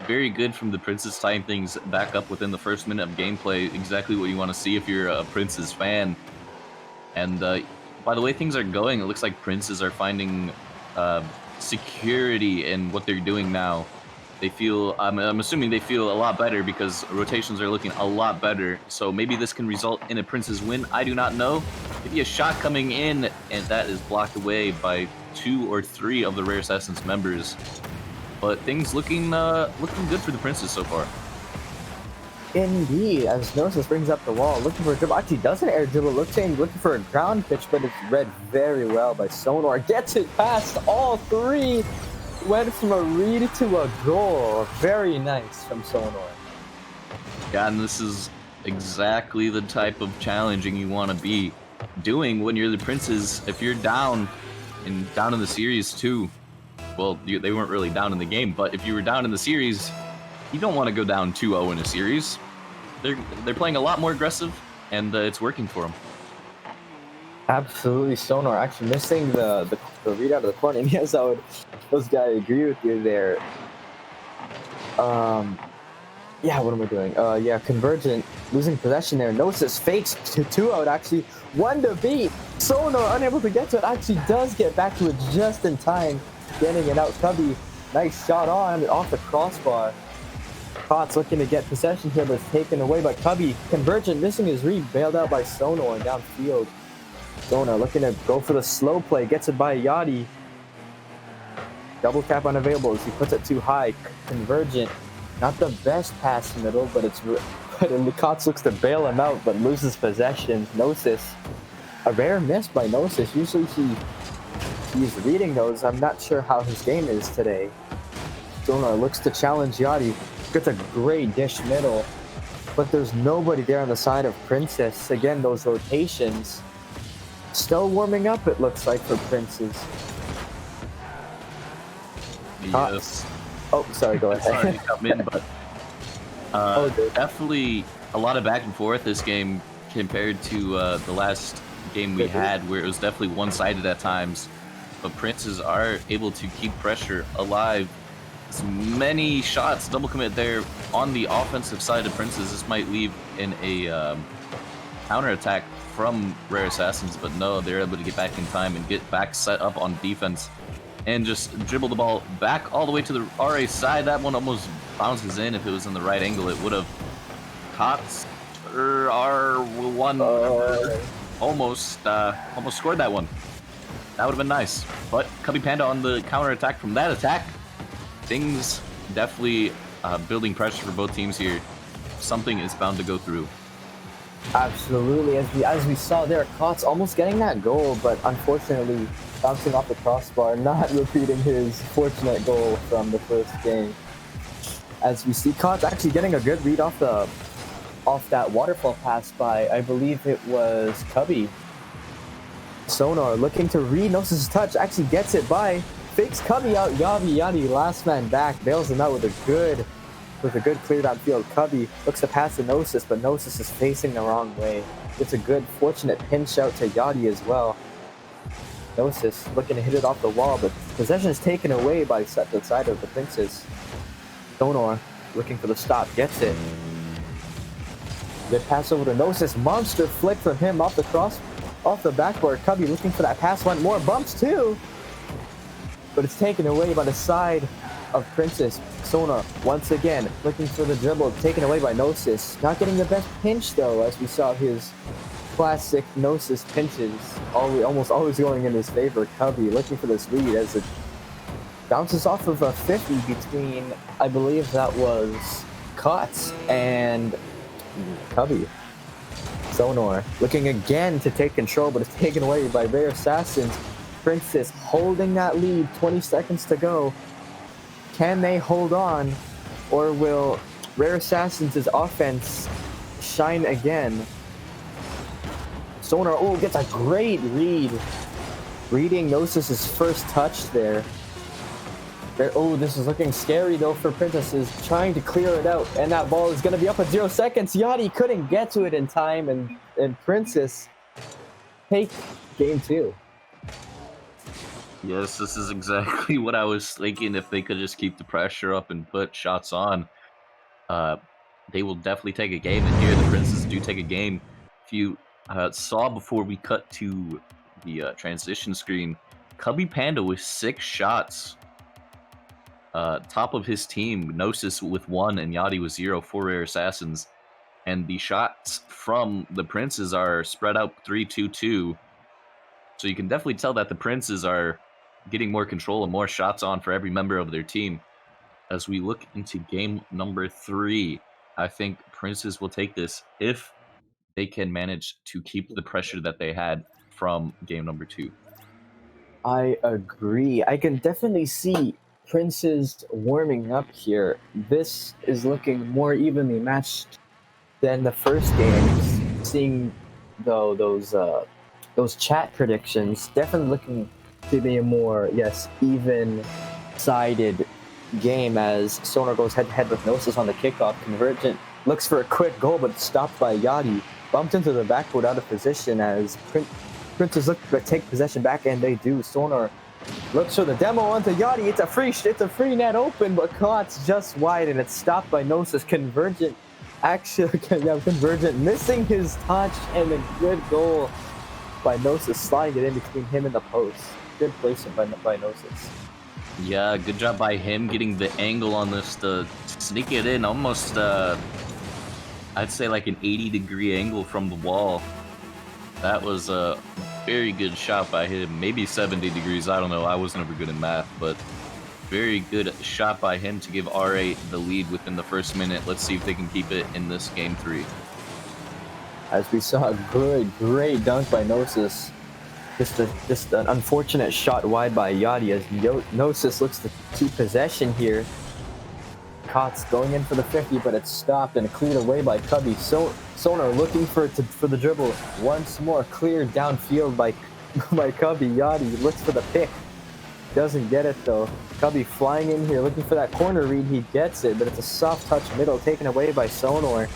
B: Very good from the Princes, tying things back up within the first minute of gameplay. Exactly what you want to see if you're a Princes fan. And by the way things are going, it looks like Princes are finding security in what they're doing now. They feel, I'm assuming they feel a lot better because rotations are looking a lot better. So maybe this can result in a Princes win. I do not know. Maybe a shot coming in, and that is blocked away by 2 or 3 of the Rare Assassins members. But things looking good for the Princes so far.
D: Indeed, as Gnosis brings up the wall, looking for a dribble. Actually doesn't air dribble, looking for a ground pitch, but it's read very well by Sonor. Gets it past all 3. Went from a read to a goal. Very nice from Sonor.
B: Yeah, and this is exactly the type of challenging you want to be doing when you're the Princes. If you're down in the series too, well, they weren't really down in the game, but if you were down in the series, you don't want to go down 2-0 in a series. They're playing a lot more aggressive, and it's working for them.
D: Absolutely, Sonor actually missing the read out of the corner. And yes, I agree with you there. Yeah, what am I doing? Yeah, Convergent losing possession there. Gnosis fakes 2 out actually. 1 to beat. Sonor unable to get to it. Actually does get back to it just in time. Getting it out. Cubby, nice shot off the crossbar. Cots looking to get possession here, but it's taken away by Cubby. Convergent missing his read, bailed out by Sonor downfield. Sonor looking to go for the slow play, gets it by Yachty. Double tap unavailable as he puts it too high. Convergent, not the best pass middle, but Cots looks to bail him out, but loses possession. Gnosis, a rare miss by Gnosis. Usually he's reading those. I'm not sure how his game is today. Sonor looks to challenge Yachty. Gets a great dish middle, but there's nobody there on the side of Princess. Again, those rotations still warming up, it looks like, for Princes.
B: Yes.
D: Oh, sorry, go ahead.
B: Sorry to come in, but definitely a lot of back and forth this game compared to the last game we had, where it was definitely one-sided at times. But Princes are able to keep pressure alive as many shots. Double commit there on the offensive side of Princes. This might leave in a counterattack from Rare Assassins, but no, they're able to get back in time and get back set up on defense and just dribble the ball back all the way to the RA side. That one almost bounces in. If it was in the right angle, it would have caught R1. Almost scored that one. That would have been nice. But Cubby Panda on the counterattack from that attack. Things definitely building pressure for both teams here. Something is bound to go through.
D: Absolutely, as we saw there, Kotz almost getting that goal, but unfortunately bouncing off the crossbar, not repeating his fortunate goal from the first game. As we see Kotz actually getting a good read off that waterfall pass by, I believe it was Cubby. Sonar looking to read Gnosis' touch, actually gets it by, fakes Cubby out, Yadi, last man back, bails him out with a good clear downfield. Cubby looks to pass to Gnosis, but Gnosis is facing the wrong way. It's a good, fortunate pinch out to Yadi as well. Gnosis looking to hit it off the wall, but possession is taken away by the side of the Princes. Sonar looking for the stop, gets it. Good pass over to Gnosis, monster flick from him off the backboard. Cubby looking for that pass, went more bumps too, but it's taken away by the side of Princess. Sonar once again looking for the dribble, taken away by Gnosis. Not getting the best pinch though, as we saw his classic Gnosis pinches almost always going in his favor. Cubby looking for this lead as it bounces off of a 50 between, I believe that was Kotz and Cubby. Sonar looking again to take control, but it's taken away by Rare Assassins. Princess holding that lead, 20 seconds to go. Can they hold on, or will Rare Assassins' offense shine again? Sonar, gets a great read. Reading Gnosis' first touch there. This is looking scary though for Princesses, trying to clear it out, and that ball is going to be up at 0 seconds. Yachty couldn't get to it in time, and Princess take game 2.
B: Yes, this is exactly what I was thinking. If they could just keep the pressure up and put shots on, they will definitely take a game. And here the Princes do take a game. If you saw before we cut to the transition screen, Cubby Panda with 6 shots. Top of his team, Gnosis with 1 and Yachty with 0 for Rare Assassins. And the shots from the Princes are spread out 3-2-2. So you can definitely tell that the Princes are getting more control and more shots on for every member of their team. As we look into game number 3, I think Princes will take this if they can manage to keep the pressure that they had from game number 2.
D: I agree. I can definitely see Princes warming up here. This is looking more evenly matched than the first game. Seeing though those chat predictions, definitely looking to be a more even-sided game as Sonar goes head-to-head with Gnosis on the kickoff. Convergent looks for a quick goal, but stopped by Yachty. Bumped into the backboard out of position as Princes look to take possession back, and they do. Sonar looks for the demo onto Yachty. It's a free net open, but Kotz just wide, and it's stopped by Gnosis. Convergent missing his touch, and a good goal by Gnosis, sliding it in between him and the post. Good placement by Gnosis.
B: Yeah, good job by him getting the angle on this to sneak it in. Almost, I'd say like an 80-degree angle from the wall. That was a very good shot by him. Maybe 70 degrees, I don't know. I was never good in math, but very good shot by him to give RA the lead within the first minute. Let's see if they can keep it in this game 3.
D: As we saw a great dunk by Gnosis. Just an unfortunate shot wide by Yachty as Gnosis looks to keep possession here. Kotz going in for the 50, but it's stopped and cleared away by Cubby. Sonar looking for the dribble once more, cleared downfield by Cubby. Yachty looks for the pick, doesn't get it though. Cubby flying in here looking for that corner read, he gets it, but it's a soft touch middle taken away by Sonar.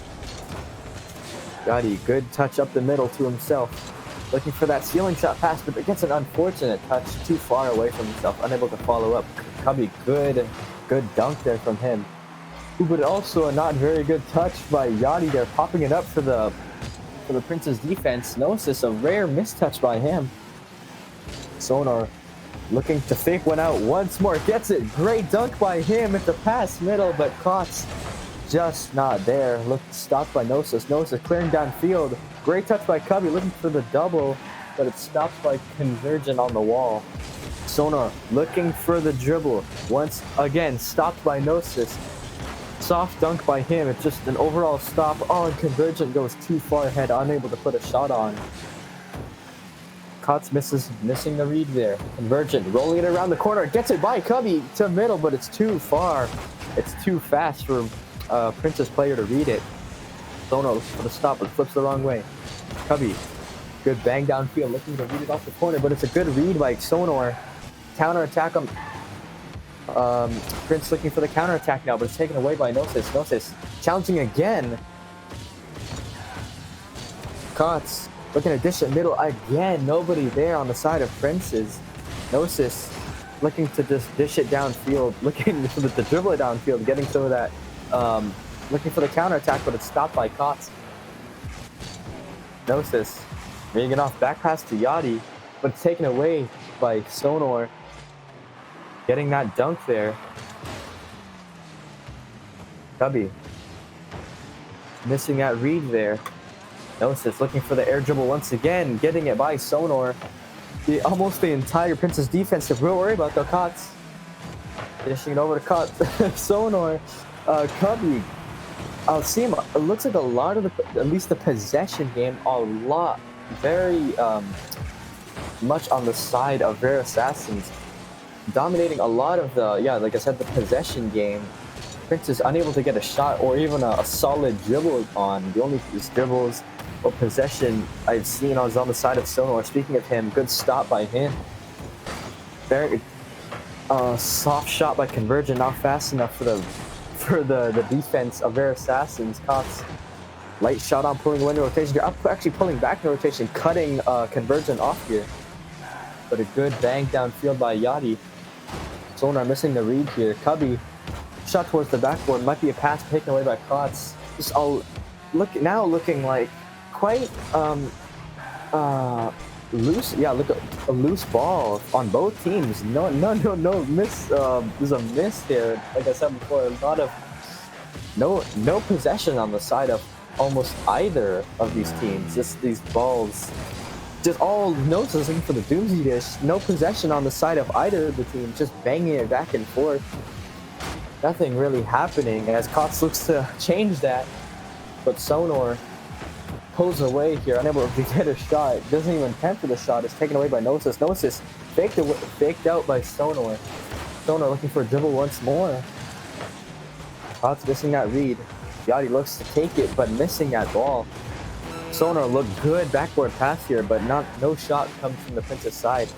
D: Yachty, good touch up the middle to himself. Looking for that ceiling shot pass, but it gets an unfortunate touch too far away from himself, unable to follow up. Cubby, good Good dunk there from him. Ooh, but also a not very good touch by Yachty there, popping it up for the Prince's defense. No assist, a rare mistouch by him. Sonar looking to fake one out once more. Gets it. Great dunk by him at the pass middle, but Kotz just not there. Stopped by Gnosis. Gnosis clearing downfield. Great touch by Cubby, looking for the double, but it's stopped by Convergent on the wall. Sonar looking for the dribble. Once again, stopped by Gnosis. Soft dunk by him. It's just an overall stop. Oh, and Convergent goes too far ahead, unable to put a shot on. Kotz missing the read there. Convergent rolling it around the corner. Gets it by Cubby to middle, but it's too far. It's too fast for Prince's player to read it. Sonar looks for the stop, but flips the wrong way. Cubby, good bang downfield, looking to read it off the corner, but it's a good read by Sonar. Counter attack him. Prince looking for the counter attack now, but it's taken away by Gnosis. Gnosis challenging again. Kotz looking to dish it middle again. Nobody there on the side of Prince's. Gnosis looking to just dish it downfield, looking for the dribble it downfield, getting some of that. Looking for the counter attack, but it's stopped by Kotz. Gnosis reading it off, back pass to Yachty, but it's taken away by Sonar. Getting that dunk there. Cubby missing that read there. Gnosis looking for the air dribble once again, getting it by Sonar. Almost the entire Prince's defense to worry about the Kotz. Dishing it over to Kotz. Sonar. Cubby. I'll see him. It looks like a lot of at least the possession game, very much on the side of Rare Assassins. Dominating a lot of the, like I said, the possession game. Prince is unable to get a shot or even a solid dribble on. The only dribbles or possession I've seen was on the side of Sonar. Speaking of him, good stop by him. Very soft shot by Convergent, not fast enough for the defense of Rare Assassins. Kotz, light shot on pulling away in rotation. They're actually pulling back in rotation, cutting Convergent off here. But a good bang downfield by Yachty. Sonar missing the read here. Cubby, shot towards the backboard. Might be a pass taken away by Kotz. Just looking like quite loose. Yeah, look, a loose ball on both teams. No miss. There's a miss here. Like I said before, a lot of no possession on the side of almost either of these teams. Just these balls. Just all Gnosis looking for the Doomsday dish. No possession on the side of either of the teams. Just banging it back and forth. Nothing really happening as Kotz looks to change that. But Sonar pulls away here, unable to get a shot. Doesn't even attempt for the shot. It's taken away by Gnosis. Gnosis faked out by Sonar. Sonar looking for a dribble once more. Kotz missing that read. Yachty looks to take it, but missing that ball. Sonar looked good backboard pass here, but no shot comes from the Prince's side.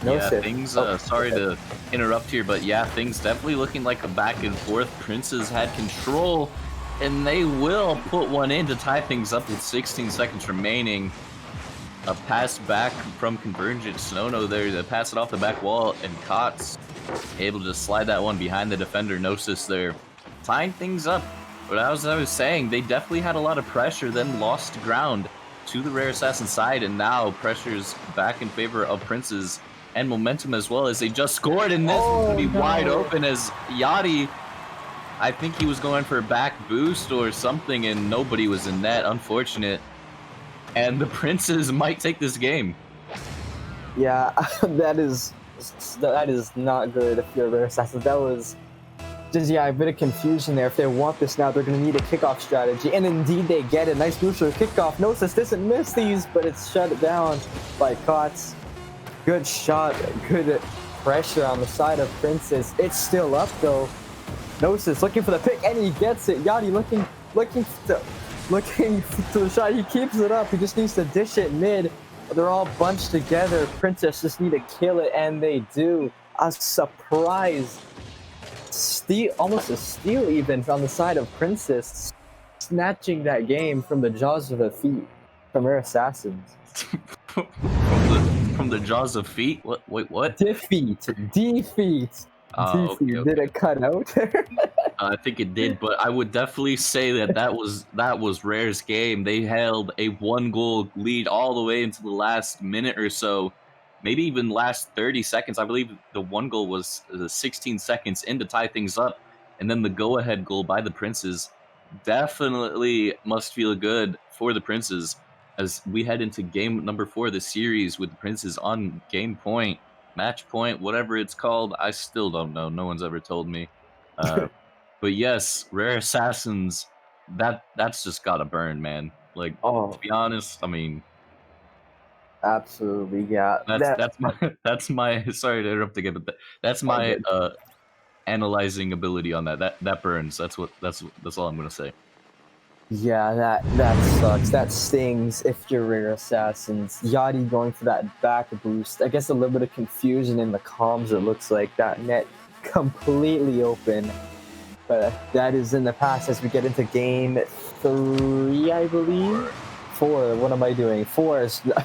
B: Things, sorry to interrupt here, but things definitely looking like a back and forth. Prince's had control, and they will put one in to tie things up with 16 seconds remaining. A pass back from Convergent. Snono there to pass it off the back wall, and Kotz able to slide that one behind the defender. Gnosis there, tying things up. But as I was saying, they definitely had a lot of pressure, then lost ground to the Rare Assassin side, and now pressure's back in favor of Prince's and momentum as well as they just scored, and this is going to be wide open as Yachty, I think he was going for a back boost or something, and nobody was in net, unfortunate. And the Princes might take this game.
D: Yeah, that is not good if you're a Rare Assassin. That was just, a bit of confusion there. If they want this now, they're going to need a kickoff strategy. And indeed, they get it. Nice neutral kickoff. Gnosis doesn't miss these, but it's shut down by Kotz. Good shot. Good pressure on the side of Prince's. It's still up, though. Gnosis looking for the pick, and he gets it. Yachty looking to the shot. He keeps it up. He just needs to dish it mid. They're all bunched together. Princess just need to kill it, and they do. A surprise steal, almost a steal even on the side of Princess, snatching that game from the jaws of defeat from Rare Assassins.
B: from the jaws of feet? What? Wait, what?
D: Defeat.
B: Okay,
D: Did
B: okay.
D: it cut out?
B: I think it did, but I would definitely say that was Rare's game. They held a 1-goal lead all the way into the last minute or so, maybe even last 30 seconds. I believe the 1 goal was 16 seconds in to tie things up, and then the go-ahead goal by the Princes definitely must feel good for the Princes as we head into game number 4 of the series with the Princes on game point, match point, whatever it's called. I still don't know. No one's ever told me. But yes, Rare Assassins, that's just gotta burn, man. Like,
D: Oh,
B: to be honest, I mean,
D: absolutely, yeah.
B: that's my sorry to interrupt again, but that's
D: All
B: my
D: good.
B: analyzing ability on that. That burns. That's all I'm gonna say.
D: Yeah, that sucks. That stings if you're Rare Assassins. Yachty going for that back boost. I guess a little bit of confusion in the comms. It looks like that net completely open. But that is in the past as we get into game 3, I believe. 4. What am I doing? 4 is. Yeah,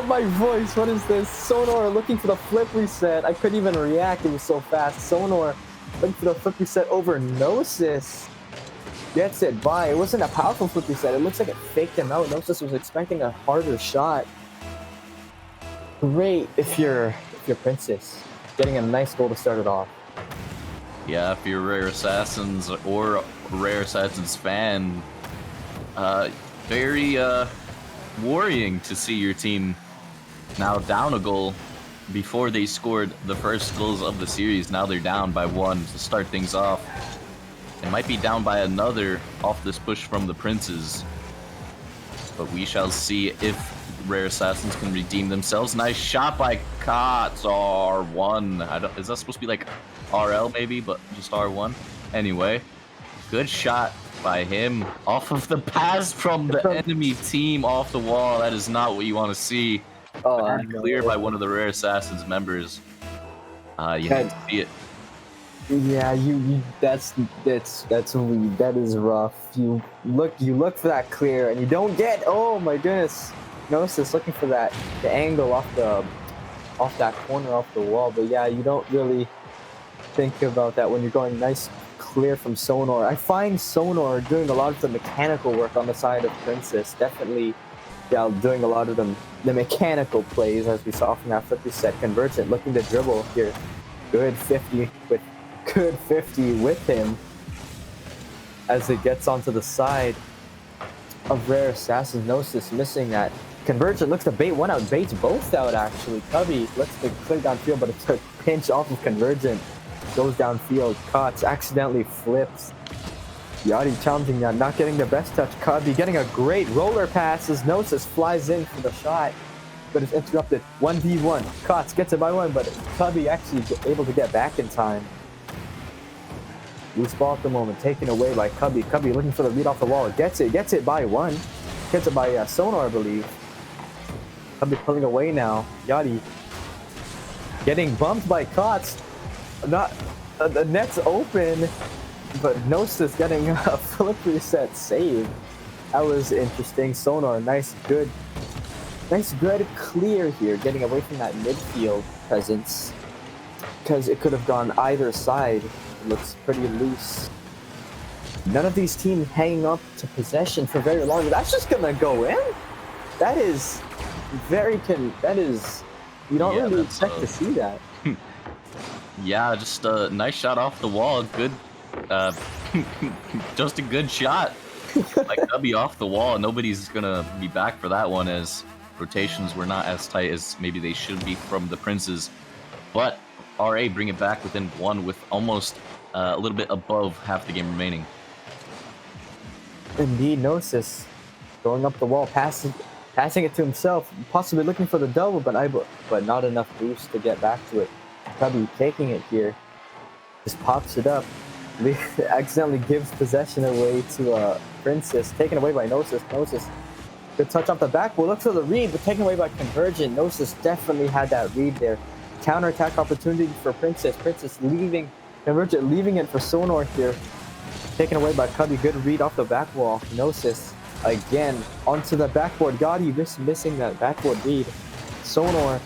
D: my voice. What is this? Sonor looking for the flip reset. I couldn't even react. It was so fast. Sonor looking for the flip reset over Gnosis. Gets it by. It wasn't a powerful flip reset. It looks like it faked him out. Gnosis was expecting a harder shot. Great if you're Princess. Getting a nice goal to start it off.
B: Yeah, if you're Rare Assassins or a Rare Assassins fan, very worrying to see your team now down a goal before they scored the first goals of the series. Now they're down by 1 to start things off. They might be down by another off this push from the Princes. But we shall see if Rare Assassins can redeem themselves. Nice shot by Kots, R1. Is that supposed to be like RL maybe, but just R1? Anyway, good shot by him off of the pass from the enemy team off the wall. That is not what you want to see. Clear by one of the Rare Assassins members. You hate to see it.
D: Yeah, that is rough. You look for that clear and you don't get. Oh my goodness, Gnosis looking for the angle off that corner off the wall. But yeah, you don't really think about that when you're going nice clear from Sonor. I find Sonor doing a lot of the mechanical work on the side of Princess. Definitely, yeah, doing a lot of the mechanical plays as we saw from that flip reset. Convergent looking to dribble here. Good 50 with him as it gets onto the side of Rare Assassin. Gnosis missing that. Convergent looks to bait one out, baits both out actually. Cubby looks to clear downfield, but it's a pinch off of Convergent. Goes downfield. Kots accidentally flips. Yachty challenging that, not getting the best touch. Cubby getting a great roller pass as Gnosis flies in for the shot, but it's interrupted. 1v1. Kots gets it by 1, but Cubby actually able to get back in time. Loose ball at the moment, taken away by Cubby. Cubby looking for the lead off the wall. Gets it by 1. Gets it by Sonor, I believe. Cubby pulling away now. Yachty getting bumped by Kots. Not the net's open, but Gnosis getting a flip reset save. That was interesting. Sonor, nice good clear here, getting away from that midfield presence because it could have gone either side. It looks pretty loose. None of these teams hanging up to possession for very long. That's just gonna go in. That is you don't really expect to see that.
B: Yeah, just a nice shot off the wall. Good, just a good shot. Like Cubby off the wall. Nobody's gonna be back for that one as rotations were not as tight as maybe they should be from the Princes. But RA bring it back within 1 with almost a little bit above half the game remaining.
D: Indeed, Gnosis going up the wall, passing it to himself, possibly looking for the double, but not enough boost to get back to it. Cubby taking it here, just pops it up, accidentally gives possession away to Princess, taken away by Gnosis. Gnosis, good touch off the back. We'll look for the read, but taken away by Convergent. Gnosis definitely had that read there. Counterattack opportunity for Princess. Princess leaving, Convergent leaving it for Sonor here. Taken away by Cubby. Good read off the back wall. Gnosis again onto the backboard. Gotti missing that backboard read. Sonor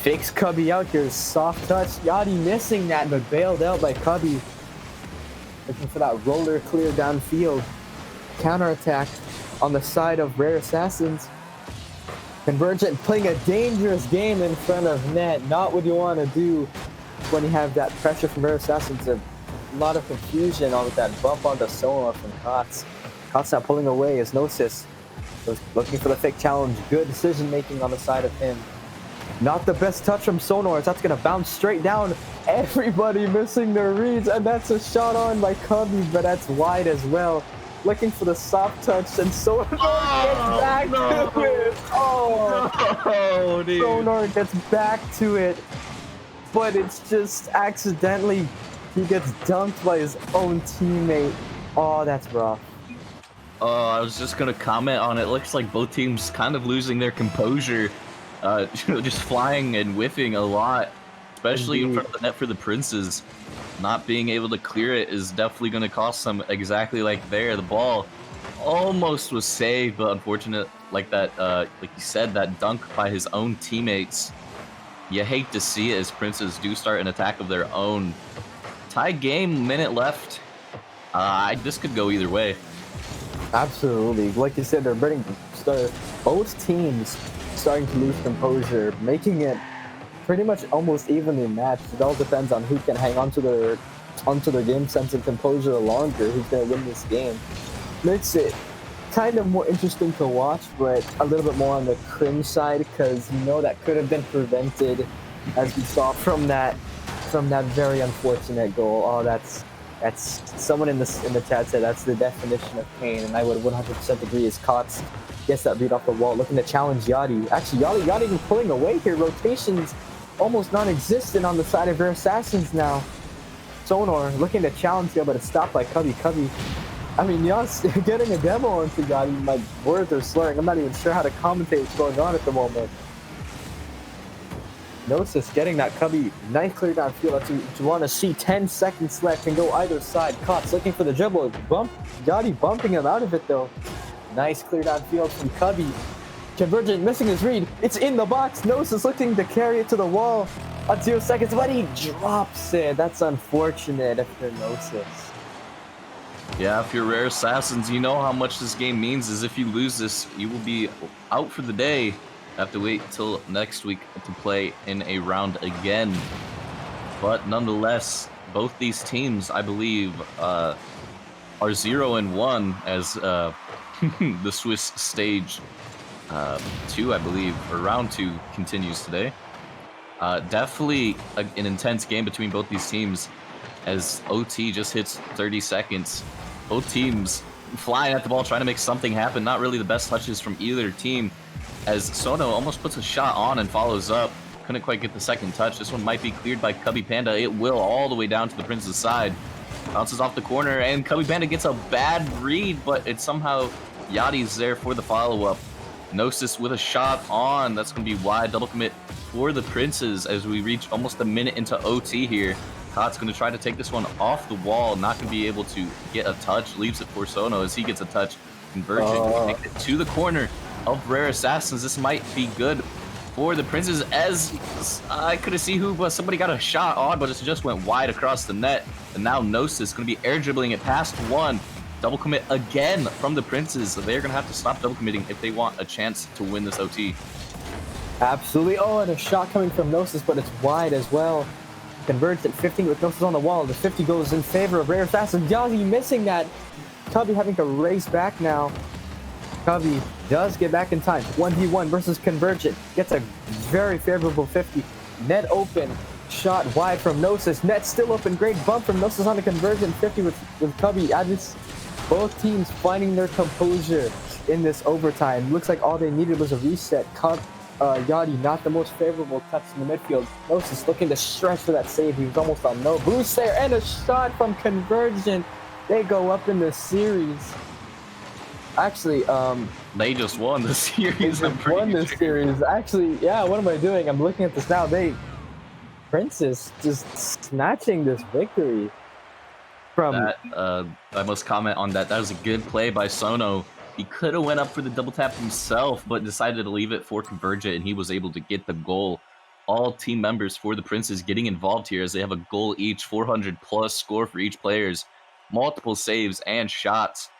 D: fakes Cubby out here. Soft touch. Gotti missing that, but bailed out by Cubby. Looking for that roller clear downfield. Counterattack on the side of Rare Assassins. Convergent playing a dangerous game in front of net. Not what you want to do when you have that pressure from Rare Assassins. A lot of confusion on that bump onto Sonor from Kotz. Kotz not pulling away as Gnosis was looking for the fake challenge. Good decision making on the side of him. Not the best touch from Sonor. That's going to bounce straight down. Everybody missing their reads, and that's a shot on by Cubby, but that's wide as well. Looking for the soft touch, and Sonor gets back to it. Oh,
B: dude.
D: Sonor gets back to it, but it's just accidentally. He gets dunked by his own teammate. Oh, that's rough.
B: I was just gonna comment on it. Looks like both teams kind of losing their composure, just flying and whiffing a lot, especially in front of the net for the Princes. Not being able to clear it is definitely going to cost them. Exactly like there, the ball almost was saved, but unfortunate, like that, like you said, that dunk by his own teammates. You hate to see it as Princes do start an attack of their own. Tie game, minute left. This could go either way.
D: Absolutely. Like you said, they're both teams starting to lose composure, making it pretty much almost evenly matched. It all depends on who can hang on to their game sense and composure longer, who's going to win this game. Makes it kind of more interesting to watch, but a little bit more on the cringe side, because you know that could have been prevented, as we saw from that very unfortunate goal. Oh, that's someone in the chat said that's the definition of pain, and I would 100% agree. As Kotz gets that beat off the wall, looking to challenge Yachty. Actually, Yachty even pulling away here. Rotations almost non-existent on the side of Rare Assassins now. Sonor looking to challenge here, but it's stopped by Cubby. I mean, Yas getting a demo onto Yachty. My words are slurring. I'm not even sure how to commentate what's going on at the moment. Gnosis getting that Cubby nice clear downfield. That's what you want to see. 10 seconds left, can go either side. Kotz looking for the dribble. Yachty bumping him out of it though. Nice clear downfield from Cubby. Convergent missing his read. It's in the box. Gnosis looking to carry it to the wall on 0 seconds, but he drops it. That's unfortunate if you're Gnosis.
B: Yeah, if you're Rare Assassins, you know how much this game means. Is if you lose this, you will be out for the day. Have to wait till next week to play in a round again. But nonetheless, both these teams, I believe, are 0-1 as the Swiss stage 2, I believe, or round 2 continues today. Definitely an intense game between both these teams as OT just hits 30 seconds. Both teams flying at the ball, trying to make something happen. Not really the best touches from either team, as Sono almost puts a shot on and follows up. Couldn't quite get the second touch. This one might be cleared by Cubby Panda. It will, all the way down to the Prince's side. Bounces off the corner, and Cubby Panda gets a bad read, but it's somehow Yachty's there for the follow-up. Gnosis with a shot on. That's going to be wide. Double commit for the Princes as we reach almost a minute into OT here. Kotz going to try to take this one off the wall. Not going to be able to get a touch. Leaves it for Sono as he gets a touch. Convergent takes it to the corner of Rare Assassins. This might be good for the Princes, as I could have seen but somebody got a shot on, but it just went wide across the net. And now Gnosis going to be air dribbling it past one. Double commit again from the Princes. They're going to have to stop double committing if they want a chance to win this OT.
D: Absolutely. Oh, and a shot coming from Gnosis, but it's wide as well. Converged at 15 with Gnosis on the wall. The 50 goes in favor of Rare Assassins. Yachty missing that. Cubby having to race back now. Cubby does get back in time. 1v1 versus Convergent. Gets a very favorable 50. Net open. Shot wide from Gnosis. Net still open. Great bump from Gnosis on the Convergent 50 with Cubby. Both teams finding their composure in this overtime. Looks like all they needed was a reset. Yachty not the most favorable touch in the midfield. Gnosis looking to stretch for that save. He was almost on no boost there. And a shot from Convergent. They go up in the series. Actually,
B: they just won the series.
D: Series. Actually, yeah, what am I doing? I'm looking at this now. Princes just snatching this victory from
B: that. I must comment on that. That was a good play by Sono. He could have went up for the double tap himself, but decided to leave it for Convergent, and he was able to get the goal. All team members for the Princes getting involved here as they have a goal each, 400 plus score for each players, multiple saves and shots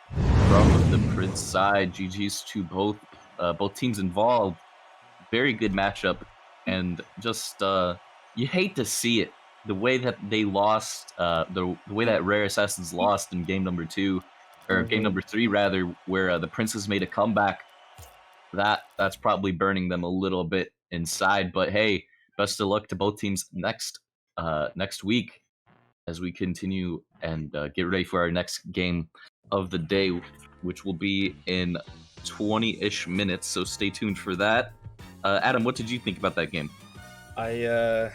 B: from the Prince side. GG's to both teams involved. Very good matchup, and just you hate to see it. The way that they lost, the way that Rare Assassins lost in game number 2, or game number 3 rather, where the Princes made a comeback. That's probably burning them a little bit inside. But hey, best of luck to both teams next week as we continue and get ready for our next game of the day, which will be in 20-ish minutes. So stay tuned for that. Adam, what did you think about that game?
A: I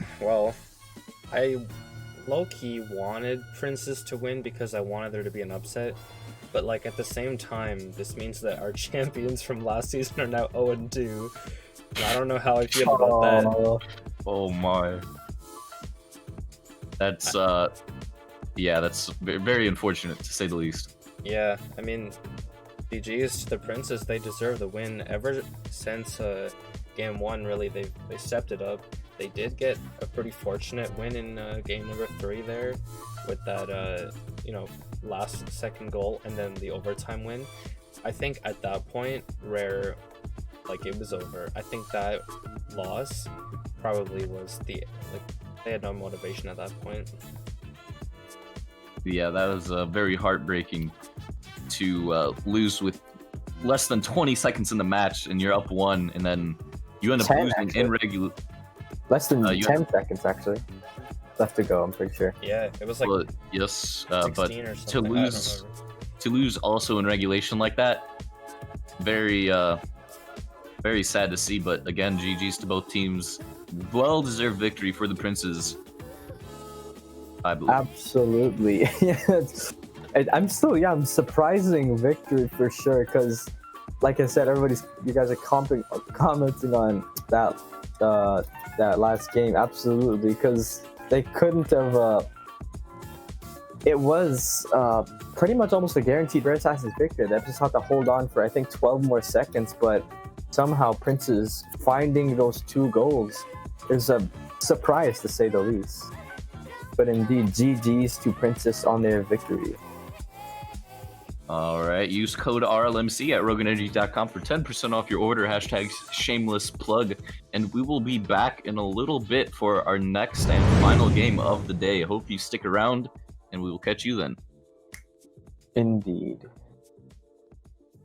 A: low-key wanted Princes to win because I wanted there to be an upset. But like at the same time, this means that our champions from last season are now 0-2. I don't know how I feel about that.
B: Oh my. That's that's very unfortunate to say the least.
A: Yeah, I mean, GG's to the Princes. They deserve the win. Ever since game 1, really, they stepped it up. They did get a pretty fortunate win in game number 3 there, with that last second goal and then the overtime win. I think at that point, Rare, like, it was over. I think that loss probably was they had no motivation at that point.
B: Yeah, that was very heartbreaking to lose with less than 20 seconds in the match, and you're up 1, and then you end up losing in regular.
D: Less than 10 seconds, actually. Left to go, I'm pretty sure.
A: Yeah, it was like
B: yes,
A: 16
B: but
A: or
B: to lose also in regulation like that, very very sad to see. But again, GG's to both teams. Well-deserved victory for the Princes, I believe.
D: Absolutely. I'm surprising victory for sure, because like I said, you guys are commenting on that last game. Absolutely, because they couldn't have it was pretty much almost a guaranteed Rare Assassins victory. They just had to hold on for I think 12 more seconds, but somehow Princes finding those 2 goals is a surprise to say the least. But indeed, GG's to Princes on their victory.
B: All right, use code RLMC at RogueEnergy.com for 10% off your order. #shameless plug. And we will be back in a little bit for our next and final game of the day. I hope you stick around, and we will catch you then.
D: Indeed.